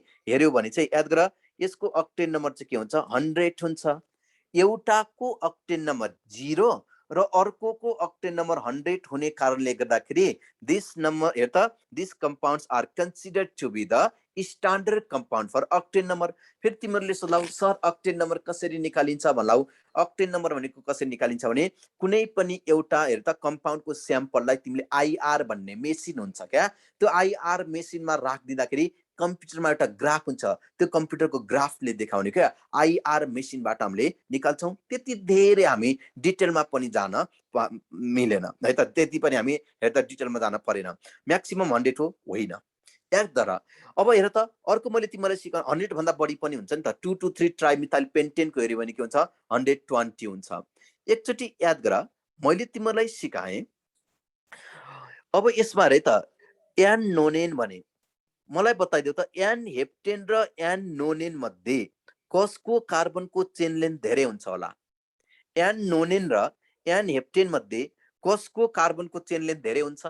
याद गर, यसको अक्टेन नम्बर चाहिँ के हुन्छ? 100 हुन्छ। एउटाको अक्टेन नम्बर 0 र अर्कोको अक्टेन नम्बर 100 हुने कारणले गर्दाखेरि दिस नम्बर हेर त, this compounds are considered to be the standard compound for octane number. फेरि तिमीहरूले सोध्लाउ सर अक्टेन नम्बर कसरी निकालिन्छ भन्लाउ? अक्टेन नम्बर भनेको कसरी निकालिन्छ भने कुनै पनि एउटा हेर त कम्पाउन्डको स्याम्पललाई तिमीले आइआर भन्ने मेसिन हुन्छ क्या, त्यो आइआर मेसिनमा राखिदिँदाखेरि कम्प्युटरमा एउटा ग्राफ हुन्छ, त्यो कम्प्युटरको ग्राफले देखाउने क्या। आइआर मेसिनबाट हामीले निकाल्छौँ। त्यति धेरै हामी डिटेलमा पनि जान मिलेन है त, त्यति पनि हामी हेर त डिटेलमा जान परेन। म्याक्सिमम 100 हो, होइन याद गर। अब हेर त अर्को मैले तिमीलाई सिकाउँ, 100 भन्दा बढी पनि हुन्छ नि त। 2,2,3 ट्राइमिथाइल पेन्टेनको हेऱ्यो भने के हुन्छ? 120 हुन्छ। एकचोटि याद गर, मैले तिमीलाई सिकाएँ। अब यसमा हेरे त एन नोनेन भने मलाई बताइदेऊ त, एनहेप्टेन र एनोनेन मध्ये कसको कार्बनको चेन लेन्थ धेरै हुन्छ होला? एनोनेन र एनहेप्टेन मध्ये कसको कार्बनको चेन लेन्थ धेरै हुन्छ?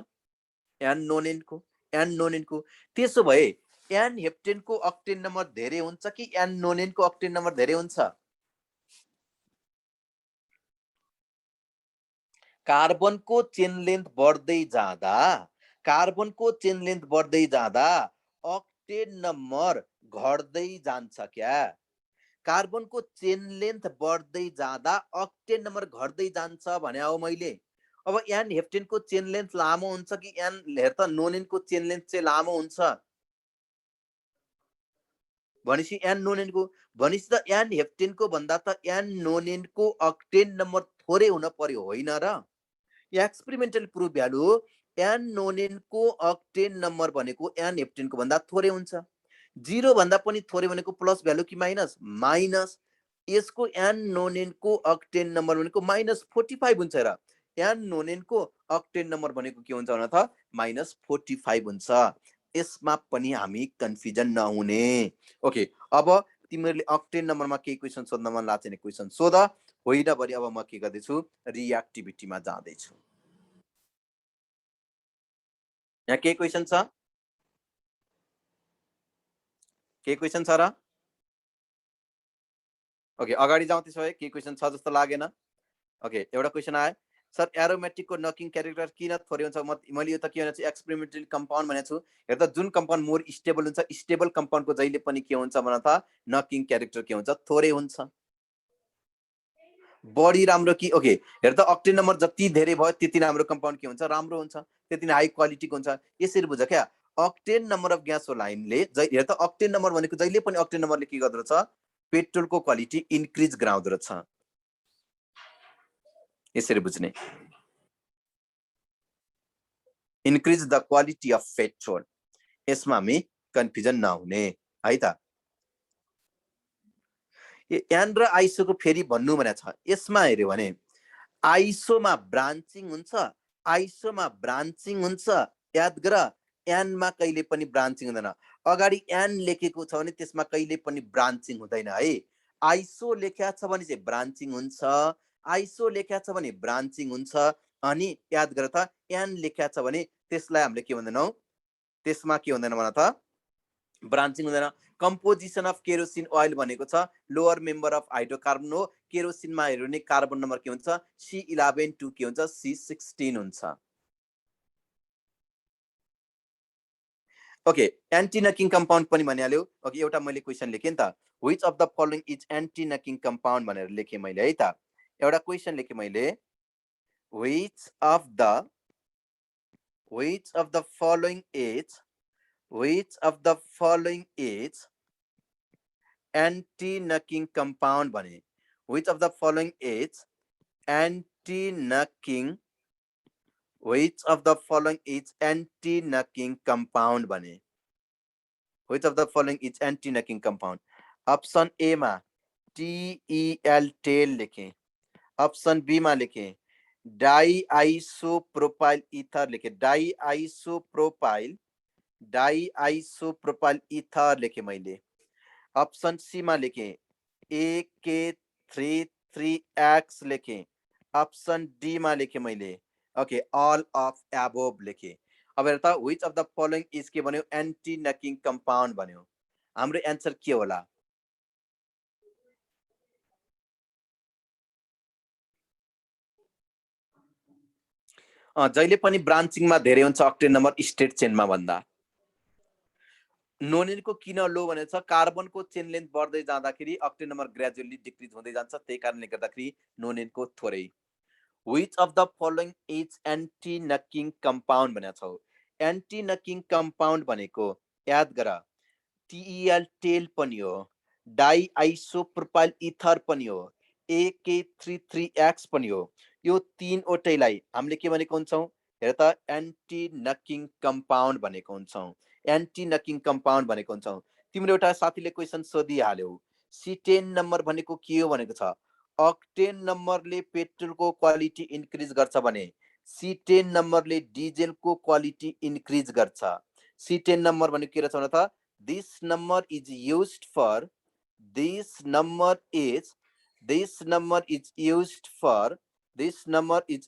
एनोनिनको। एनोनिनको। त्यसो भए एन हेप्टेनको अक्टेन नम्बर धेरै हुन्छ कि एनोनिनको अक्टेन नम्बर धेरै हुन्छ? कार्बनको चेन लेन्थ बढ्दै जाँदा, कार्बनको चेन लेन्थ बढ्दै जाँदा अक्टेन नम्बर घट्दै जान्छ क्या? कार्बनको चेन लेन्थ बढ्दै जाँदा अक्टेन नम्बर घट्दै जान्छ भने हो मैले। अब एन हेप्टेनको चेन लेन्थ लामो हुन्छ कि एन हेर त नोनिनको चेन लेन्थ चाहिँ लामो हुन्छ? भनेपछि एन नोनिनको, भनेपछि त एन हेप्टेनको भन्दा त एन नोनिनको अक्टेन नम्बर थोरै हुन पर्यो होइन र? एक्सपेरिमेन्टल प्रुफ भ्यालु एन नोनिनको अक्टेन नम्बर भनेको एन हेप्टेनको भन्दा थोरै हुन्छ। 0 भन्दा पनि थोरै भनेको प्लस भ्यालु कि माइनस? माइनस। यसको एन नोनिनको अक्टेन नम्बर भनेको -45 हुन्छ र एन नोनिनको अक्टेन नम्बर भनेको के हुन्छ भने त -45 हुन्छ। यसमा पनि हामी कन्फ्युजन नहुने। ओके, अब तिमीहरूले अक्टेन नम्बरमा केही क्वेसन सोध्न मन लाग्छ भने क्वेसन सोध, होइन भने अब म के गर्दैछु, रिएक्टिभिटीमा जाँदैछु। यहाँ के क्वेसन छ? के क्वेसन छ र? ओके, अगाडि जाउँ त्यसो भए। के क्वेसन छ जस्तो लागेन? ओके, एउटा क्वेसन आयो, सर एरोमेटिकको नकिङ क्यारेक्टर किन थोरै हुन्छ? मैले यो त के भनेको छु, एक्सपेरिमेन्टल कम्पाउन्ड भनेको छु। हेर त जुन कम्पाउन्ड मोर स्टेबल हुन्छ, स्टेबल कम्पाउन्डको जहिले पनि के हुन्छ भने त नकिङ क्यारेक्टर के हुन्छ? थोरै हुन्छ। बढी राम्रो कि? ओके, हेर त अक्टेन नम्बर जति धेरै भयो त्यति राम्रो कम्पाउन्ड के हुन्छ? राम्रो हुन्छ, त्यति नै हाई क्वालिटीको हुन्छ। यसरी बुझ क्या, अक्टेन नम्बर अफ ग्यासोलाइनले हेर त अक्टेन नम्बर भनेको जहिले पनि अक्टेन नम्बरले के गर्दो रहेछ? पेट्रोलको क्वालिटी इन्क्रिज गराउँदो रहेछ। यसरी बुझ्ने, increase the quality of petrol. यसमा हामी कन्फ्युजन नहुने है त। एन र आइसोको फेरि भन्नु भनेको छ, यसमा हेऱ्यो भने आइसोमा ब्रान्चिङ हुन्छ, आइसोमा ब्रान्चिङ हुन्छ। याद गर, एनमा कहिले पनि ब्रान्चिङ हुँदैन। अगाडि एन लेखेको छ भने त्यसमा कहिले पनि ब्रान्चिङ हुँदैन है। आइसो लेख्या छ भने चाहिँ ब्रान्चिङ हुन्छ, आइसो लेख्या छ भने ब्रान्चिङ हुन्छ। अनि याद गर त, एन लेख्या छ भने त्यसलाई हामीले के भन्दैनौँ? त्यसमा के हुँदैन भन त? ब्रान्चिङ हुँदैन। कम्पोजिसन अफ केरोसिन ओइल भनेको छ लोअर मेम्बर अफ हाइड्रोकार्बन हो। केरोसिनमा हेर्यो भने कार्बन नम्बर के हुन्छ? C11 2 के हुन्छ? C16 हुन्छ। ओके, एन्टी नकिङ कम्पाउन्ड पनि भनिहाल्यो। ओके, एउटा मैले क्वेसन लेखेँ नि त, which of the following is anti नकिङ compound भनेर लेखेँ मैले है त। एउटा क्वेसन लेखेँ मैले, which of the following is anti-knocking compound भने, which of the following is anti-knocking compound भने, which of the following is anti-knocking compound? Option A मा TEL tail लेखेँ, option be मा लेखेँ डाइआइसोप्रोपाइल इथर लेखेँ, डाइआइसोप्रोपाइल इथर लेखेँ मैले। अप्सन सी मा लेखेँ AK33X लेखेँ, option D मा लेखेँ मैले okay all of above लेखेँ। अब हेर त, which of the following is के भन्यो? एन्टी नकिङ कम्पाउन्ड भन्यो। हाम्रो एन्सर के होला? जहिले पनि ब्रान्चिङमा धेरै हुन्छ अक्टेन नम्बर स्टेट चेनमा भन्दा। नोनिनको किन लो भनेको छ? कार्बनको चेन लेन्थ बढ्दै जाँदाखेरि अक्टेन नम्बर ग्रेजुअली डिक्रिज हुँदै जान्छ, त्यही कारणले गर्दाखेरि नोनिनको थोरै। Which of the following is anti नकिङ compound भनेको छौ। एन्टी नकिङ कम्पाउन्ड भनेको याद गर, TEL टेल पनि हो, डाइआइसोप्रोपाइल इथर पनि हो, AK33X पनि हो। यो तीनवटैलाई हामीले के भनेको हुन्छौँ? हेर त, एन्टी नकिङ कम्पाउन्ड भनेको हुन्छौँ, एन्टी नकिङ कम्पाउन्ड भनेको हुन्छौँ। तिम्रो एउटा साथीले क्वेसन सोधिहाल्यो, C10 नम्बर भनेको के हो भनेको छ। अक्टेन नम्बरले पेट्रोलको क्वालिटी इन्क्रिज गर्छ भने C10 नम्बरले डिजेलको क्वालिटी इन्क्रिज गर्छ। C10 नम्बर भनेको के रहेछ भने त, this number is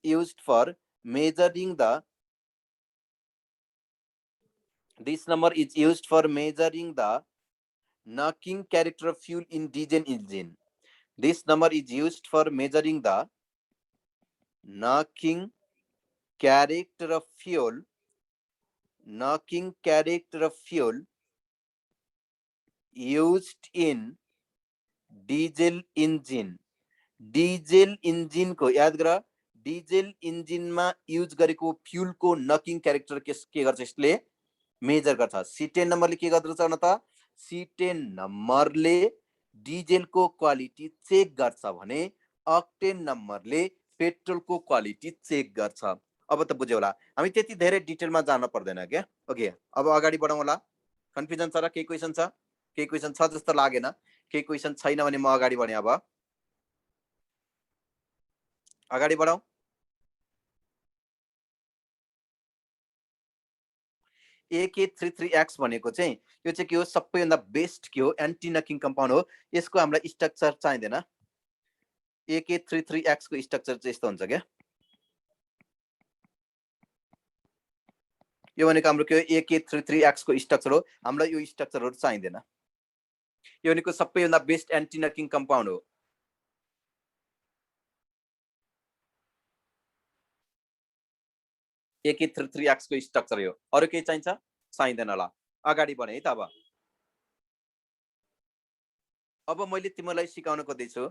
used for measuring the this number is used for measuring the knocking character of fuel in diesel engine. This number is used for measuring the knocking character of fuel used in diesel engine. Diesel engine को याद गर, diesel engine में use गरेको fuel को नकिङ character के गर्छ यसले major गर्छ। C10 नम्बरले के गर्दछ न त, C10 नम्बरले डिजेल को क्वालिटी चेक गर्छ भने अक्टेन नम्बरले पेट्रोल को क्वालिटी चेक गर्छ। अब त बुझ्यो होला, हामी त्यति धेरै डिटेलमा जान पर्दैन क्या। ओके, अब अगाडि बढौँ होला। कन्फ्युजन छ र केही क्वेशन छ? केही क्वेशन छ जस्तो लागेन। केही क्वेशन छैन भने म अगाडि बढेँ। अब अगाडि बढाऊ। AK33X भनेको चाहिँ यो चाहिँ के हो, सबैभन्दा बेस्ट के हो, एन्टी नकिङ कम्पाउन्ड हो। यसको हामीलाई स्ट्रक्चर चाहिँदैन। AK33X को स्ट्रक्चर चाहिँ यस्तो हुन्छ क्या। यो भनेको हाम्रो के हो, AK33X को स्ट्रक्चर हो। हामीलाई यो स्ट्रक्चरहरु चाहिँदैन। यो भनेको सबैभन्दा बेस्ट एन्टी नकिङ कम्पाउन्ड हो। AK33X को स्ट्रक्चर हो। अरु केही चाहिन्छ? चाहिँदैन होला। अगाडि बढे है त। अब मैले तिमीलाई सिकाउन खोज्दैछु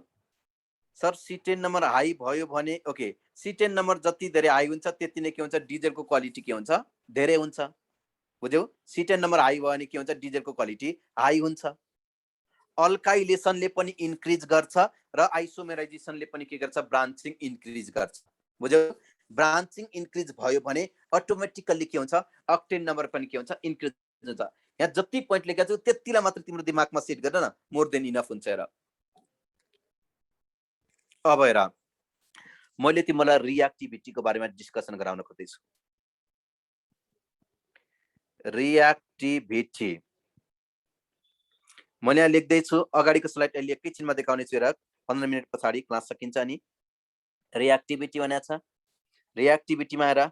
सर, C10 नम्बर हाई भयो भने ओके, C10 नम्बर जति धेरै हाई हुन्छ त्यति नै के हुन्छ, डिजेलको क्वालिटी के हुन्छ, धेरै हुन्छ। बुझ्यौ? C10 नम्बर हाई भयो भने के हुन्छ, डिजेलको क्वालिटी हाई हुन्छ। अल्काइलेसनले पनि इन्क्रिज गर्छ र आइसोमेराइजेसनले पनि के गर्छ, ब्रान्चिङ इन्क्रिज गर्छ। बुझ्यौ? ब्रान्चिङ इन्क्रिज भयो भने अटोमेटिकली के हुन्छ, अक्टेन नम्बर पनि के हुन्छ, इन्क्रिज हुन्छ। यहाँ जति पोइन्ट लेखेको छु त्यतिलाई मात्र तिम्रो दिमागमा सेट गर न, मोर देन इनफ हुन्छ। हेर अब हेर, मैले तिमीलाई रिएक्टिभिटीको बारेमा डिस्कसन गराउन खोज्दैछु। रिएक्टिभिटी मैले यहाँ लेख्दैछु, अगाडिको स्लाइड अहिले एकैछिनमा देखाउने छु। हेर 15 मिनट पछाडि क्लास सकिन्छ अनि रिएक्टिभिटी भनेको छ। रिएक्टिभिटीमा हेर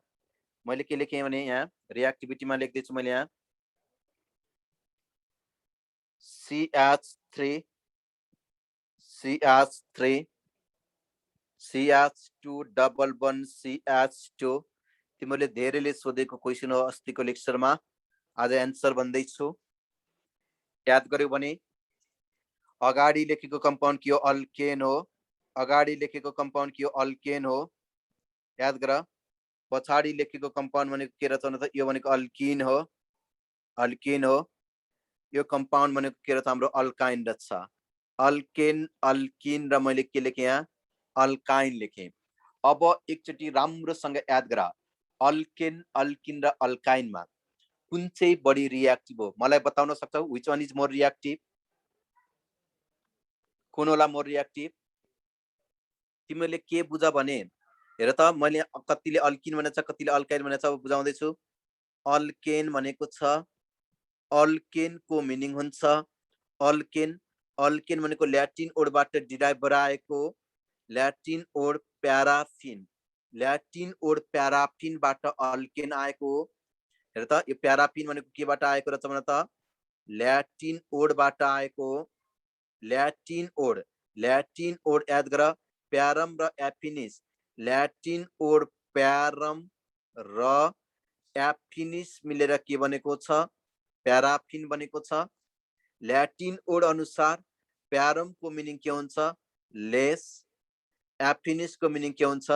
मैले के लेखेँ भने यहाँ रिएक्टिभिटीमा लेख्दैछु मैले यहाँ CH3 CH2 डबल बन CH2। तिमीले धेरैले सोधेको क्वेशन हो अस्तिको लेक्चरमा, आज एन्सर भन्दैछु। याद गर्यौ भने अगाडि लेखेको कम्पाउन्ड के हो, अल्केन हो। अगाडि लेखेको कम्पाउन्ड के हो, अल्केन हो। याद गर। पछाडि लेखेको कम्पाउन्ड भनेको के रहेछ भने यो भनेको अल्किन हो। अल्किन हो। यो कम्पाउन्ड भनेको के रहेछ, हाम्रो अल्काइन रहेछ। अल्केन, अल्किन र मैले के लेखेँ यहाँ, अल्काइन लेखेँ। अब एकचोटि राम्रोसँग याद गर, अल्केन, अल्किन र अल्काइनमा कुन चाहिँ बढी रिएक्टिभ हो मलाई बताउन सक्छौ? Which one is more reactive? कुन होला मोर रिएक्टिभ? तिमीले के बुझ भने हेर त, मैले कतिले अल्किन भनेछ, कतिले अल्काइन भनेछ, बुझाउँदै छु। अल्केन भनेको छ, अल्केन को मिनिङ हुन्छ अल्केन। अल्केन भनेको ल्याटिन वर्डबाट डिराइभ भएर आएको, Latin word paraffin. Latin word प्याराफिनबाट अल्केन आएको हो। हेर त, यो प्याराफिन भनेको केबाट आएको रहेछ भने त ल्याटिन वर्डबाट आएको हो। ल्याटिन वर्ड, ल्याटिन वर्ड याद गर, प्यारम र एफिनिस। ल्याटिन वर्ड प्यारम र एफिनिस मिलेर के बनेको छ, प्याराफिन बनेको छ। ल्याटिन वर्ड अनुसार प्यारम को मिनिङ के हुन्छ, लेस। एफिनिस को मिनिङ के हुन्छ,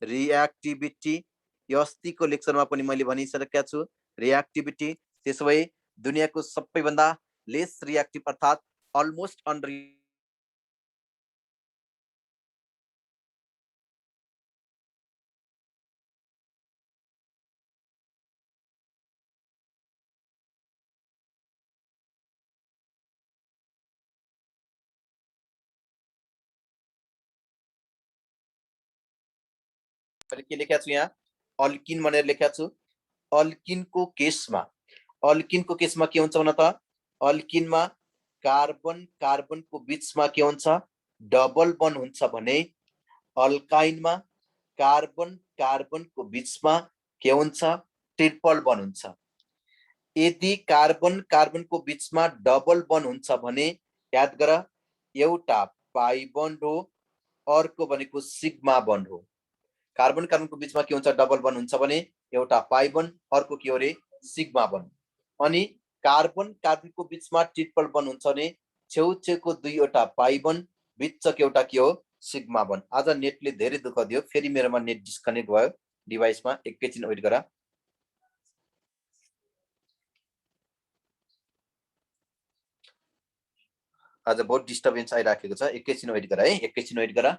रिएक्टिभिटी। यो अस्तिको लेक्चरमा पनि मैले भनिसकेका छु रिएक्टिभिटी। त्यसो भए दुनियाँको सबैभन्दा लेस रिएक्टिभ अर्थात् अलमोस्ट अन के लेखेको छु यहाँ, अल्किन भनेर लेखेको छु। अल्किनको केसमा, अल्किनको केसमा के हुन्छ भने त, अल्किनमा कार्बन कार्बनको बीचमा के हुन्छ, डबल बन्ड हुन्छ भने अल्काइनमा कार्बन कार्बनको बीचमा के हुन्छ ट्रिपल बन्ड हुन्छ। यदि कार्बन कार्बनको बीचमा डबल बन्ड हुन्छ भने याद गर एउटा पाई बन्ड हो, अर्को भनेको सिग्मा बन्ड हो। कार्बन कार्बनको बीचमा के हुन्छ डबल बन्ड हुन्छ भने एउटा पाई बन्ड, अर्को के हो रे सिग्मा बन्ड। अनि कार्बन कार्बनको बीचमा ट्रिपल बन्ड हुन्छ भने छेउछेउको दुईवटा पाई बन्ड, बीचको एउटा के हो सिग्मा बन्ड। आज नेटले धेरै दुःख दियो, फेरि मेरोमा नेट डिस्कनेक्ट भयो डिभाइसमा, एकैछिन वेट गर। आज बहुत डिस्टर्बेन्स आइराखेको छ, एकैछिन वेट गर है, एकैछिन वेट गर।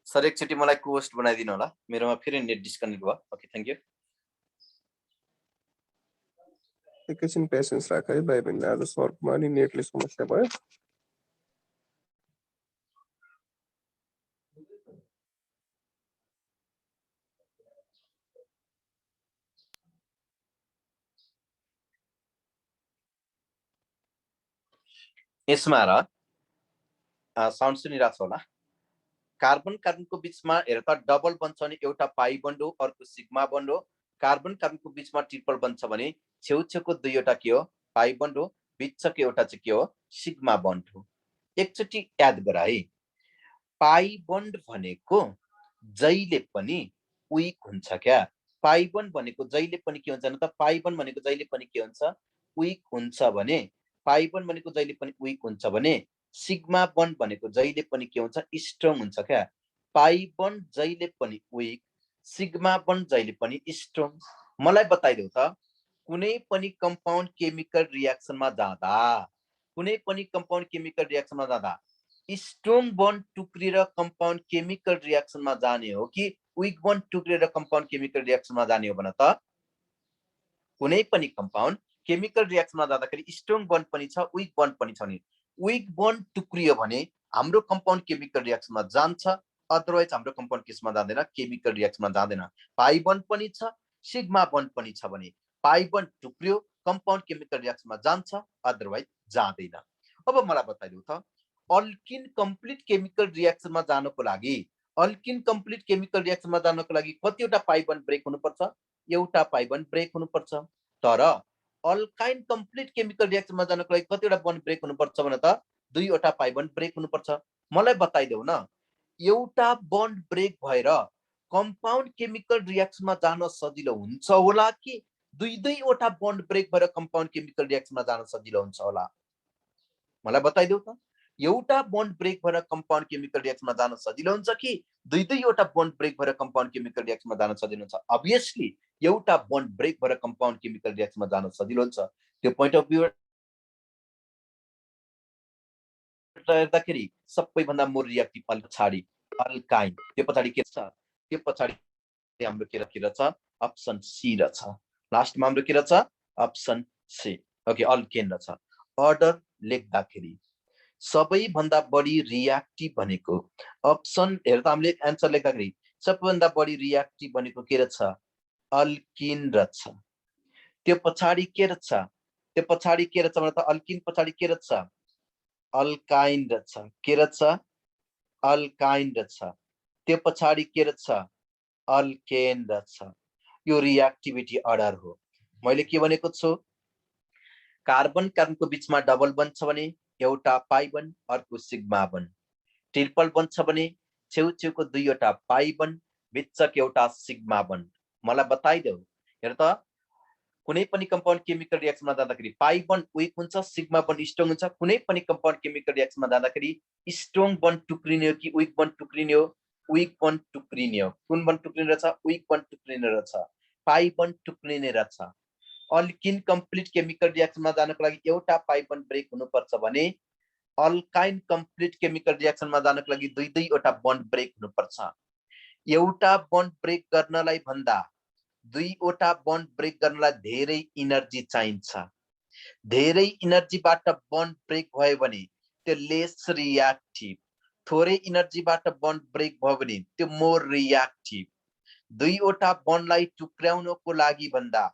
सर एकचोटि मलाई कोस्ट बनाइदिनु होला, मेरोमा फेरि नेट डिस्कनेक्ट भयो। Okay thank you. एकैछिन पेसेन्स राख है भाइ बहिनी, आज सर्टमा नि नेटले समस्या भयो। यसमा र साउन्ड सुनिरहेको छ होला। कार्बन कार्बनको बीचमा हेर त डबल बन्छ भने एउटा पाई बन्ड हो, अर्को सिग्मा बन्ड हो। कार्बन कार्बनको बीचमा ट्रिपल बन्छ भने छेउछेउको दुईवटा के हो पाई बन्ड हो, बीचको एउटा चाहिँ के हो सिग्मा बन्ड हो। एकचोटि याद गर है, पाई बन्ड भनेको जहिले पनि विक हुन्छ क्या। पाई बन्ड भनेको जहिले पनि के हुन्छ त, पाई बन्ड भनेको जहिले पनि के हुन्छ विक हुन्छ भने, पाई बन्ड भनेको जहिले पनि विक हुन्छ भने सिग्मा बन्ड भनेको जहिले पनि के हुन्छ स्ट्रङ हुन्छ क्या। पाई बन्ड जहिले पनि विक, सिग्मा बन्ड जहिले पनि स्ट्रङ। मलाई बताइदेऊ त, कुनै पनि कम्पाउन्ड केमिकल रियाक्सनमा जाँदा, कुनै पनि कम्पाउन्ड केमिकल रियाक्सनमा जाँदा स्ट्रङ बन्ड टुक्रिएर कम्पाउन्ड केमिकल रियाक्सनमा जाने हो कि विक बन्ड टुक्रिएर कम्पाउन्ड केमिकल रियाक्सनमा जाने हो भन त। कुनै पनि कम्पाउन्ड केमिकल रियाक्सनमा जाँदाखेरि स्ट्रङ बन्ड पनि छ विक बन्ड पनि छ नि, विक बन्ड टुक्रियो भने हाम्रो कम्पाउन्ड केमिकल रियाक्सनमा जान्छ, अदरवाइज हाम्रो कम्पाउन्ड केसमा जाँदैन, केमिकल रियाक्सनमा जाँदैन। पाई बन्ड पनि छ सिग्मा बन्ड पनि छ भने पाई बन्ड टुक्रियो कम्पाउन्ड केमिकल रियाक्सनमा जान्छ, अदरवाइज जाँदैन। अब मलाई बताइदेऊ त, अल्किन कम्प्लिट केमिकल रियाक्सनमा जानको लागि, अल्किन कम्प्लिट केमिकल रियाक्सनमा जानको लागि कतिवटा पाई बन्ड ब्रेक हुनुपर्छ, एउटा पाई बन्ड ब्रेक हुनुपर्छ। तर अल्काइन कम्प्लिट केमिकल रियाक्सनमा जानको लागि कतिवटा बन्ड ब्रेक हुनुपर्छ भने त दुईवटा पाई बन्ड ब्रेक हुनुपर्छ। मलाई बताइदेऊ न, एउटा बन्ड ब्रेक भएर कम्पाउन्ड केमिकल रियाक्सनमा जान सजिलो हुन्छ होला कि दुई दुईवटा बन्ड ब्रेक भएर कम्पाउन्ड केमिकल रियाक्सनमा जान सजिलो हुन्छ होला? मलाई बताइदेऊ त, एउटा बन्ड ब्रेक भएर कम्पाउन्ड केमिकल रियाक्सनमा जान सजिलो हुन्छ कि दुई दुईवटा बन्ड ब्रेक भएर कम्पाउन्ड केमिकल रियाक्सनमा जान सजिलो हुन्छ? अभियसली एउटा बन्ड ब्रेक भएर कम्पाउन्ड केमिकल रियाक्सनमा जान सजिलो हुन्छ। त्यो पोइन्ट अफ भ्यू हेर्दाखेरि सबैभन्दा मोर रियाक्टिभ पछाडि अल्काइन, त्यो पछाडि के छ, त्यो पछाडि हाम्रो के रहेछ अप्सन सी रहेछ। लास्टमा हाम्रो के रहेछ अप्सन सी। ओके अल्केन रहेछ। अर्डर लेख्दाखेरि सबैभन्दा बढी रियाक्टिभ भनेको अप्सन हेर त, हामीले एन्सर लेख्दाखेरि सबैभन्दा बढी रियाक्टिभ भनेको के रहेछ अल्किन रहेछ। त्यो पछाडि के रहेछ, त्यो पछाडि के रहेछ भने त अल्किन पछाडि के रहेछ अल्काइन रहेछ। के रहेछ अल्काइन रहेछ। त्यो पछाडि के रहेछ अल्केन रहेछ। यो रियाक्टिभिटी अर्डर हो। मैले के भनेको छु, कार्बन कार्बनको बीचमा डबल बन्ड छ भने एउटा पाई बन्ड, अर्को सिग्मा बन्ड। ट्रिपल बन्ड छ भने छेउछेउको दुईवटा पाई बन्ड, बीचको एउटा सिग्मा बन्ड। मलाई बताइदेऊ, हेर त, कुनै पनि कम्पाउन्ड केमिकल रियाक्सनमा जाँदाखेरि पाई बन्ड विक हुन्छ, सिग्मा बन्ड स्ट्रङ हुन्छ। कुनै पनि कम्पाउन्ड केमिकल रियाक्सनमा जाँदाखेरि स्ट्रङ बन्ड टुक्रिने हो कि विक बन्ड टुक्रिने हो? विक बन्ड टुक्रिने हो। कुन बन्ड टुक्रिने रहेछ विक बन्ड टुक्रिने रहेछ। पाई बन्ड टुक्रिने रहेछ। अल्किन कम्प्लिट केमिकल रियाक्सनमा जानको लागि एउटा पाई बन्ड ब्रेक हुनुपर्छ भने अल्काइन कम्प्लिट केमिकल रियाक्सनमा जानको लागि दुईवटा बन्ड ब्रेक हुनुपर्छ। एउटा बन्ड ब्रेक गर्नलाई भन्दा दुईवटा बन्ड ब्रेक गर्नलाई धेरै इनर्जी चाहिन्छ। धेरै इनर्जीबाट बन्ड ब्रेक भयो भने त्यो लेस रियाक्टिभ, थोरै इनर्जीबाट बन्ड ब्रेक भयो भने त्यो मोर रियाक्टिभ। दुईवटा बन्डलाई टुक्र्याउनको लागि भन्दा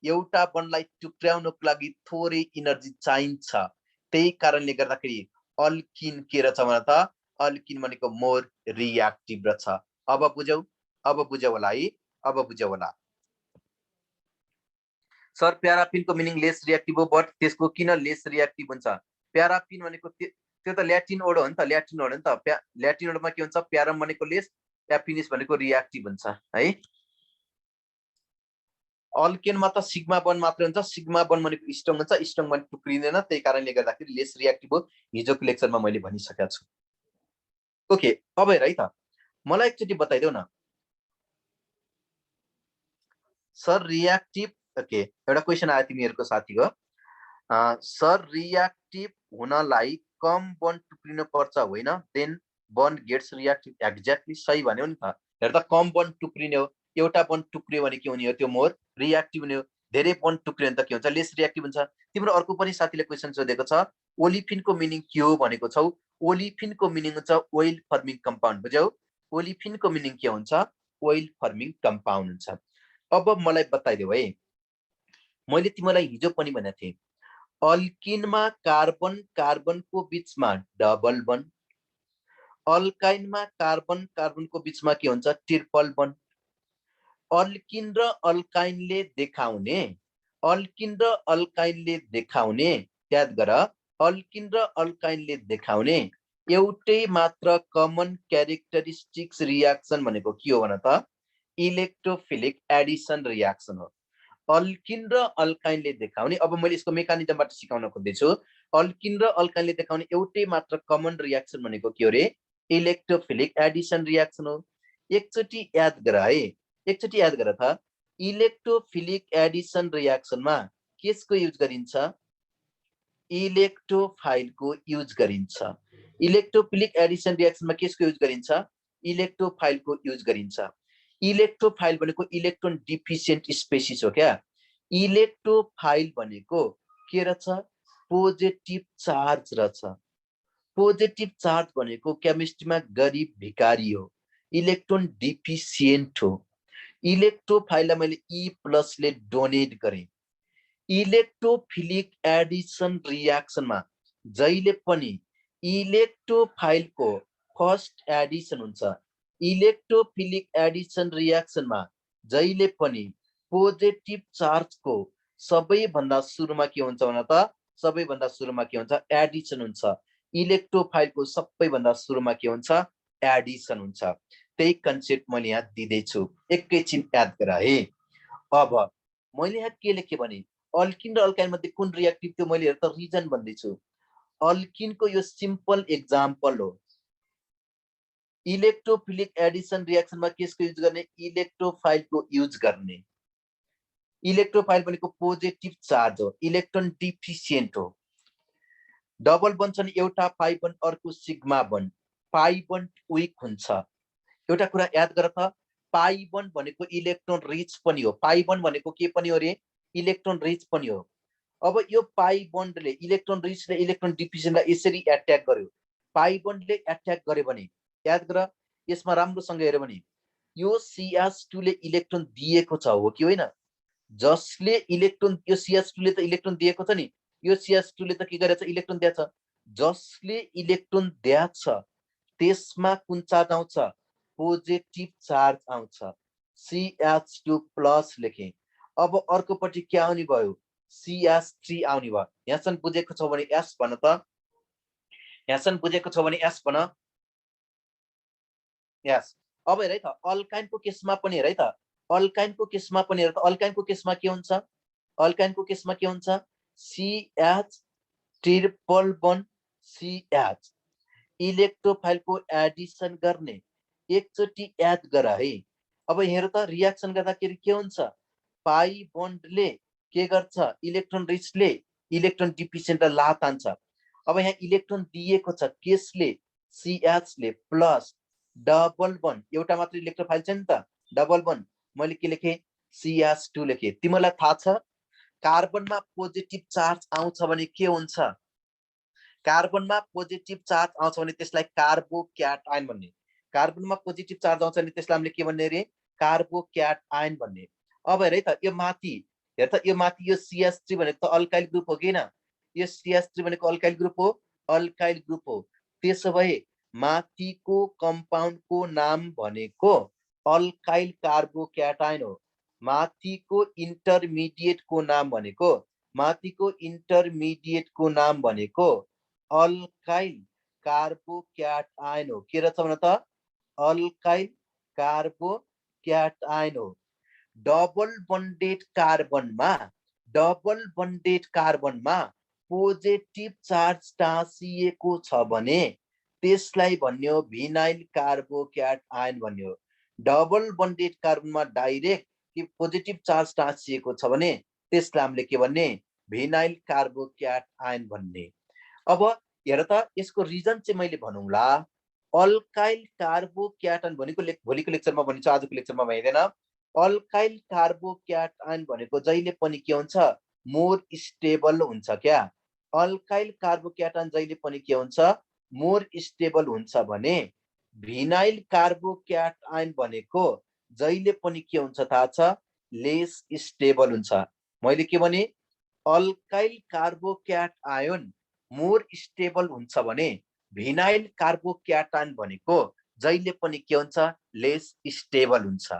एउटा बन्डलाई टुक्र्याउनको लागि थोरै इनर्जी चाहिन्छ। त्यही कारणले गर्दाखेरि अल्किन के रहेछ भने त अल्किन भनेको मोर रियाक्टिभ रहेछ। अब बुझ्यौ होला है, अब बुझ्यौ होला। सर प्याराफिनको मिनिङ लेस रियाक्टिभ हो, बट त्यसको किन लेस रियाक्टिभ हुन्छ? प्याराफिन भनेको त्यो त ल्याटिन वर्ड हो नि त, ल्याटिन वर्ड हो नि त। ल्याटिन वर्डमा के हुन्छ? प्यारम भनेको लेस, प्याफिनिस भनेको रियाक्टिभ हुन्छ है। अल्केनमा त सिग्मा बन्ड मात्रै हुन्छ, सिग्मा बन्ड भनेको स्ट्रङ हुन्छ, स्ट्रङ बन्ड टुक्रिँदैन। त्यही कारणले गर्दाखेरि लेस रियाक्टिभ हो, हिजोको लेक्चरमा मैले भनिसकेको छु। ओके, अब हेर है त, मलाई एकचोटि बताइदेऊ न सर रियाक्टिभ। ओके, एउटा क्वेसन आयो तिमीहरूको साथीको, सर रियाक्टिभ हुनलाई कम बन्ड टुक्रिनु पर्छ होइन, then bond gets reactive. Exactly सही भन्यो नि त। हेर त, कम बन्ड टुक्रिने हो, एउटा बन्ड टुक्रियो भने के हुने हो? त्यो मोर रियाक्टिभ हुने हो। धेरै बन्ड टुक्रियो भने त के हुन्छ? लेस रियाक्टिभ हुन्छ। तिम्रो अर्को पनि साथीले क्वेसन सोधेको छ, ओलिफिनको मिनिङ के हो भनेको छौ। ओलिफिनको मिनिङ हुन्छ ओइल फर्मिङ कम्पाउन्ड। बुझ्यौ? ओलिफिनको मिनिङ के हुन्छ? ओइल फर्मिङ कम्पाउन्ड हुन्छ। अब मलाई बताइदेऊ है, मैले तिमीलाई हिजो पनि भनेको थिएँ, अल्किनमा कार्बन कार्बनको बीचमा डबल बन्ड, अल्काइनमा कार्बन कार्बनको बीचमा के हुन्छ? Triple bond. अल्किन र अल्काइनले देखाउने, अल्किन र अल्काइनले देखाउने, याद गर, अल्किन र अल्काइनले देखाउने एउटै मात्र कमन क्यारेक्टरिस्टिक्स रियाक्सन भनेको के हो भन त? इलेक्ट्रोफिलिक एडिसन रियाक्सन हो। अल्किन र अल्काइनले देखाउने, अब मैले यसको मेकानिजमबाट सिकाउन खोज्दैछु। अल्किन र अल्काइनले देखाउने एउटै मात्र कमन रियाक्सन भनेको के हो रे? इलेक्ट्रोफिलिक एडिसन रियाक्सन हो। एकचोटि याद गर है, एकचोटि याद गर त, इलेक्ट्रोफिलिक एडिसन रियाक्सनमा केसको युज गरिन्छ? इलेक्ट्रोफाइलको युज गरिन्छ। इलेक्ट्रोफिलिक एडिसन रियाक्सनमा केसको युज गरिन्छ? इलेक्ट्रोफाइलको युज गरिन्छ। इलेक्ट्रोफाइल भनेको इलेक्ट्रोन डिफिसिएन्ट स्पेसिस हो क्या। इलेक्ट्रोफाइल भनेको के रहेछ? पोजिटिभ चार्ज रहेछ। पोजिटिभ चार्ज भनेको केमिस्ट्रीमा गरिब भिकारी हो, इलेक्ट्रोन डिफिसिएन्ट हो। इलेक्ट्रोफाइललाई मैले E+ ले डोनेट गरेँ। इलेक्ट्रोफिलिक एडिसन रियाक्सनमा जहिले पनि इलेक्ट्रोफाइलको फर्स्ट एडिसन हुन्छ। इलेक्ट्रोफिलिक एडिसन रियाक्सनमा जहिले पनि पोजिटिभ चार्जको सबैभन्दा सुरुमा के हुन्छ भन त? सबैभन्दा सुरुमा के हुन्छ? एडिसन हुन्छ। इलेक्ट्रोफाइलको सबैभन्दा सुरुमा के हुन्छ? एडिसन हुन्छ। त्यही कन्सेप्ट मैले यहाँ दिँदैछु, एकैछिन याद गर है। अब मैले यहाँ के लेखेँ भने अल्किन र अल्काइन मध्ये कुन रियाक्टिभ थियो? मैले हेर त रिजन भन्दैछु। अल्किनको यो सिम्पल एक्जाम्पल हो। इलेक्ट्रोफिलिक एडिसन रियाक्सनमा केसको युज गर्ने? इलेक्ट्रोफाइलको युज गर्ने। इलेक्ट्रोफाइल भनेको पोजिटिभ चार्ज हो, इलेक्ट्रोन डिफिसिएन्ट हो। डबल बन्ड छन्, एउटा पाई बन्ड, अर्को सिग्मा बन्ड। पाई बन्ड विक हुन्छ। एउटा कुरा याद गर त, पाई बन्ड भनेको इलेक्ट्रोन रिच पनि हो। पाई बन्ड भनेको के पनि हो रे? इलेक्ट्रोन रिच पनि हो। अब यो पाई बन्डले इलेक्ट्रोन रिचले इलेक्ट्रोन डिफिसिएन्टलाई यसरी एट्याक गर्यो। पाई बन्डले एट्याक गर्यो भने याद गर, यसमा राम्रोसँग हेर्यो भने यो CH2 ले इलेक्ट्रोन दिएको छ, हो कि होइन? जसले इलेक्ट्रोन, यो CH2 ले त इलेक्ट्रोन दिएको छ नि, यो CH2 ले त के गरेछ? इलेक्ट्रोन दिएछ। जसले इलेक्ट्रोन दिएछ त्यसमा कुन चार्ज आउँछ? पोजिटिभ चार्ज आउँछ। CH2+ लेखेँ। अब अर्कोपट्टि के आउने भयो? CH3 आउने भयो। यहाँसम्म बुझेको छौ भने S भन त। यहाँसम्म बुझेको छौ भने S भन। यस। अब हेर है त, अल्काइनको केसमा पनि हेर है त, अल्काइनको केसमा पनि हेर त, अल्काइनको केसमा के हुन्छ? अल्काइनको केसमा के हुन्छ? CH triple bond CH। इलेक्ट्रोफाइलको एडिसन गर्ने। एकचोटि याद गर है। अब हेर त, रियाक्सन गर्दाखेरि के हुन्छ? पाई बन्डले के गर्छ इलेक्ट्रोन रिचले इलेक्ट्रोन डिफिसिएन्टलाई ला तान्छ। अब यहाँ इलेक्ट्रोन दिएको छ केसले CH ले प्लस डबल बन्ड एउटा मात्र इलेक्ट्रोफाइल छ नि त डबल बन्ड मैले के लेखे CH2 लेखे। तिमीलाई थाहा छ कार्बनमा पोजिटिभ चार्ज आउँछ भने के हुन्छ कार्बनमा पोजिटिभ चार्ज आउँछ भने त्यसलाई कार्बोक्याटायन भन्ने कार्बनमा पोजिटिभ चार्ज आउँछ भने त्यसलाई हामीले के भन्ने रे कार्बोक्याटायन भन्ने। अब हेर है त यो माथि हेर त यो माथि यो CH3 भनेको त अल्काइल ग्रुप हो किन यो CH3 भनेको अल्काइल ग्रुप हो अल्काइल ग्रुप हो। त्यसो भए माथिको कम्पाउन्डको नाम भनेको अल्काइल कार्बोक्याटायन हो। माथिको इन्टरमिडिएटको नाम भनेको माथिको इन्टरमिडिएटको नाम भनेको अल्काइल कार्बोक्याटायन हो। के रहेछ भन त अल्काइल कार्बोक्याटायन हो। डबल बन्डेड कार्बनमा पोजिटिभ चार्ज टाँसिएको छ भने त्यसलाई भन्यो भिनाइल कार्बोक्याटायन भन्यो। डबल बन्डेड कार्बनमा डाइरेक्ट कि पोजिटिभ चार्ज टाँसिएको छ भने त्यसलाई हामीले के भन्ने भिनाइल कार्बोक्याटायन भन्ने। अब हेर त यसको रिजन चाहिँ मैले भनौँला अल्काइल कार्बोक्याटायन भनेको भोलिको लेक्चरमा भनिन्छ आजको लेक्चरमा भइदैन। अल्काइल कार्बोक्याटायन भनेको जहिले पनि के हुन्छ मोर स्टेबल हुन्छ क्या अल्काइल कार्बोक्याटायन जहिले पनि के हुन्छ मोर स्टेबल हुन्छ भने भिनाइल कार्बोक्याटायन भनेको जहिले पनि के हुन्छ थाहा छ लेस स्टेबल हुन्छ। मैले के भने अल्काइल कार्बोक्याटायन मोर स्टेबल हुन्छ भने भिनाइल कार्बोक्याटायन भनेको जहिले पनि के हुन्छ लेस स्टेबल हुन्छ।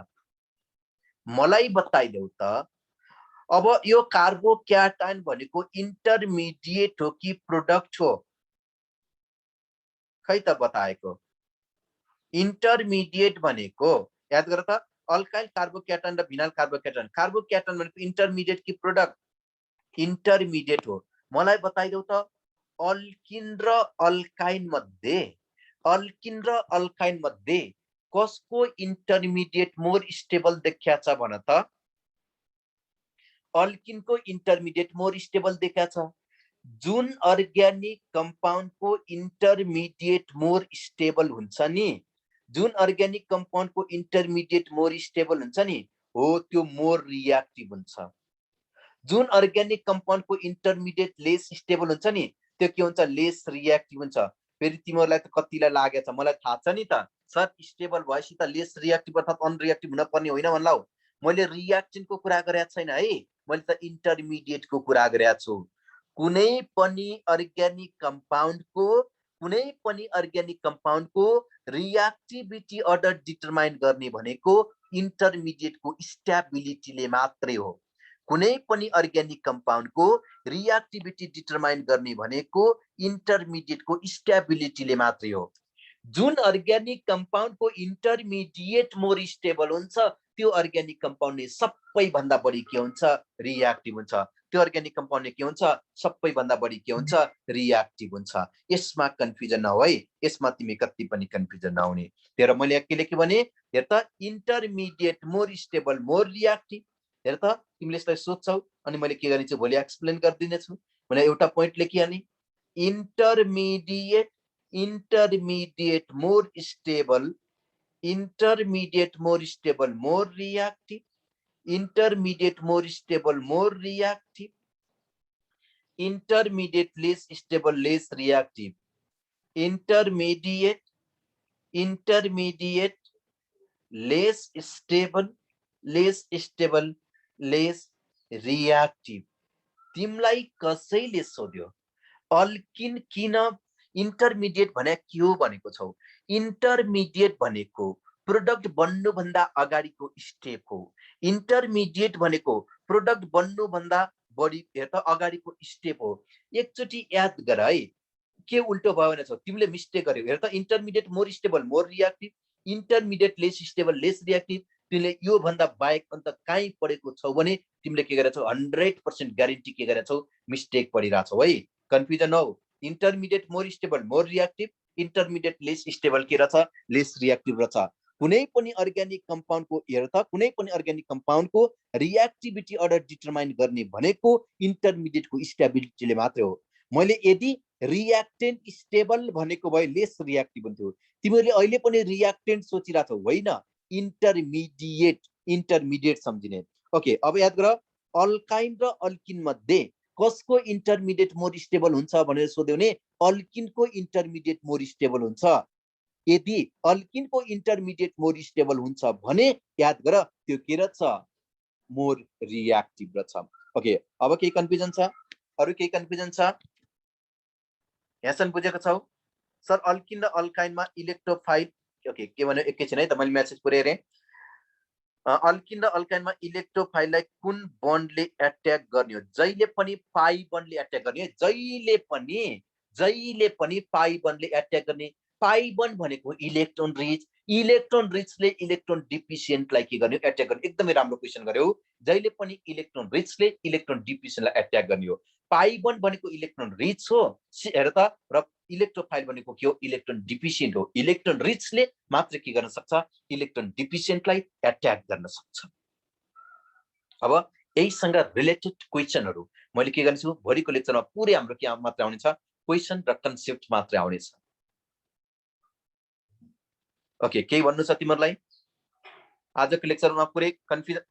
मलाई बताइदेऊ त अब यो कार्बोक्याटायन भनेको इन्टरमिडिएट हो कि प्रोडक्ट हो खै त बताएको इन्टरमिडिएट भनेको याद गर त अल्काइल कार्बोक्याटायन र भिनाइल कार्बोक्याटायन भनेको इन्टरमिडिएट कि प्रोडक्ट इन्टरमिडिएट हो। मलाई बताइदेऊ त अल्किन र अल्काइन मध्ये कसको इन्टरमिडिएट मोर स्टेबल देखिया छ भन त अल्किनको इन्टरमिडिएट मोर स्टेबल देखिया छ। जुन अर्ग्यानिक कम्पाउन्डको इन्टरमिडिएट मोर स्टेबल हुन्छ नि जुन अर्ग्यानिक कम्पाउन्डको इन्टरमिडिएट मोर स्टेबल हुन्छ नि हो त्यो मोर रियाक्टिभ हुन्छ। जुन अर्ग्यानिक कम्पाउन्डको इन्टरमिडिएट लेस स्टेबल हुन्छ नि त्यो के हुन्छ लेस रियाक्टिभ हुन्छ। फेरि तिमीहरूलाई त कतिलाई लागेछ मलाई थाहा छ नि त सर स्टेबल भएपछि त लेस रियाक्टिभ अर्थात् अनरियाक्टिभ हुन पर्ने होइन भन्ला हो। मैले रियाक्टेन्टको कुरा गरेको छैन है मैले त इन्टरमिडिएटको कुरा गरेको छु। कुनै पनि अर्ग्यानिक कम्पाउन्डको रियाक्टिभिटी अर्डर डिटरमाइन गर्ने भनेको इन्टरमिडिएटको स्टेबिलिटीले मात्रै हो। कुनै पनि अर्ग्यानिक कम्पाउन्डको रियाक्टिभिटी डिटरमाइन गर्ने भनेको इन्टरमिडिएटको स्टेबिलिटीले मात्रै हो। जुन अर्ग्यानिक कम्पाउन्डको इन्टरमिडिएट मोर स्टेबल हुन्छ त्यो अर्ग्यानिक कम्पाउन्डले सबैभन्दा बढी के हुन्छ रियाक्टिभ हुन्छ। त्यो अर्ग्यानिक कम्पाउन्डले के हुन्छ सबैभन्दा बढी के हुन्छ रियाक्टिभ हुन्छ। यसमा कन्फ्युजन नहो है यसमा तिमी कति पनि कन्फ्युजन नहुने। तर मैले के लेखेँ भने हेर त intermediate more stable more reactive हेर त तिमीले यसलाई सोध्छौ अनि मैले के गरिन्छु भोलि एक्सप्लेन गरिदिनेछु भने एउटा पोइन्ट लेखिहाल्ने intermediate more stable more reactive intermediate more stable more reactive intermediate less stable less reactive intermediate less stable less reactive। तिमलाई कसैले सोध्यो अल्किन किन इन्टरमिडिएट भने के हो भनेको छौ। इन्टरमिडिएट भनेको प्रोडक्ट बन्नुभन्दा अगाडिको स्टेप हो। इन्टरमिडिएट भनेको प्रोडक्ट बन्नुभन्दा बढी हेर त अगाडिको स्टेप हो। एकचोटि याद गर है के उल्टो भयो भने छौ तिमीले मिस्टेक गर्यौ। हेर त intermediate more stable more reactive intermediate less stable lace reactive तिमीले यो भन्दा बाहेक अन्त काहीँ पढेको छौ भने तिमीले के गरेछौ 100% ग्यारेन्टी के गरेछौ मिस्टेक पढिरहेछौ है। कन्फ्युजन नहो। Intermediate more stable more reactive intermediate less stable के रहेछ लेस रियाक्टिभ रहेछ। कुनै पनि अर्ग्यानिक कम्पाउन्डको हेर त कुनै पनि अर्ग्यानिक कम्पाउन्डको रिएक्टिभिटी अर्डर डिटरमाइन गर्ने भनेको इन्टरमिडिएटको स्टेबिलिटीले मात्रै हो। मैले यदि रिएक्टेन्ट स्टेबल भनेको भए लेस रिएक्टिभ हुन्थ्यो। तिमीहरूले अहिले पनि रिएक्टेन्ट सोचिरहेछौ, होइन, इन्टरमिडिएट सम्झिने। ओके, अब याद गर, अल्काइन र अल्किन मध्ये कसको इन्टरमिडिएट मोर स्टेबल हुन्छ भनेर सोध्यो भने अल्किनको इन्टरमिडिएट मोर स्टेबल हुन्छ। यदि अल्किनको इन्टरमिडिएट मोर स्टेबल हुन्छ भने याद गर त्यो के रहेछ, मोर रिएक्टिभ रहेछ। ओके, अब केही कन्फ्युजन छ? अरु केही कन्फ्युजन छ? यहाँसम्म बुझेको छौ? सर अल्किन र अल्काइनमा इलेक्ट्रोफाइल, ओके के भन्यो एकैछिन है त, मैले मेसेज पुर्याएँ। अल्किन र अल्काइनमा इलेक्ट्रोफाइललाई कुन बन्डले एट्याक गर्ने हो? जहिले पनि पाई बन्डले एट्याक गर्ने है, जहिले पनि पाई बन्डले एट्याक गर्ने। पाई बन्ड भनेको इलेक्ट्रोन रिच, इलेक्ट्रोन रिचले इलेक्ट्रोन डिफिसिएन्टलाई के गर्ने, एट्याक गर्ने। एकदमै राम्रो क्वेसन गर्यो। जहिले पनि इलेक्ट्रोन रिचले इलेक्ट्रोन डिफिसिएन्टलाई एट्याक गर्ने हो। पाई बन्ड भनेको इलेक्ट्रोन रिच हो, हेर त, र इलेक्ट्रोफाइल भनेको के हो, इलेक्ट्रोन डिफिसिएन्ट हो। इलेक्ट्रोन रिचले मात्र के गर्न सक्छ, इलेक्ट्रोन डिफिसिएन्टलाई एट्याक गर्न सक्छ। अब यहीसँग रिलेटेड क्वेसनहरू मैले के गर्छु, भोलिको लेक्चरमा पुरै हाम्रो के मात्र आउनेछ, क्वेसन र कन्सेप्ट मात्र आउनेछ। ओके, केही भन्नु छ तिमीहरूलाई? आजको लेक्चरमा पुरै कन्फ्युजन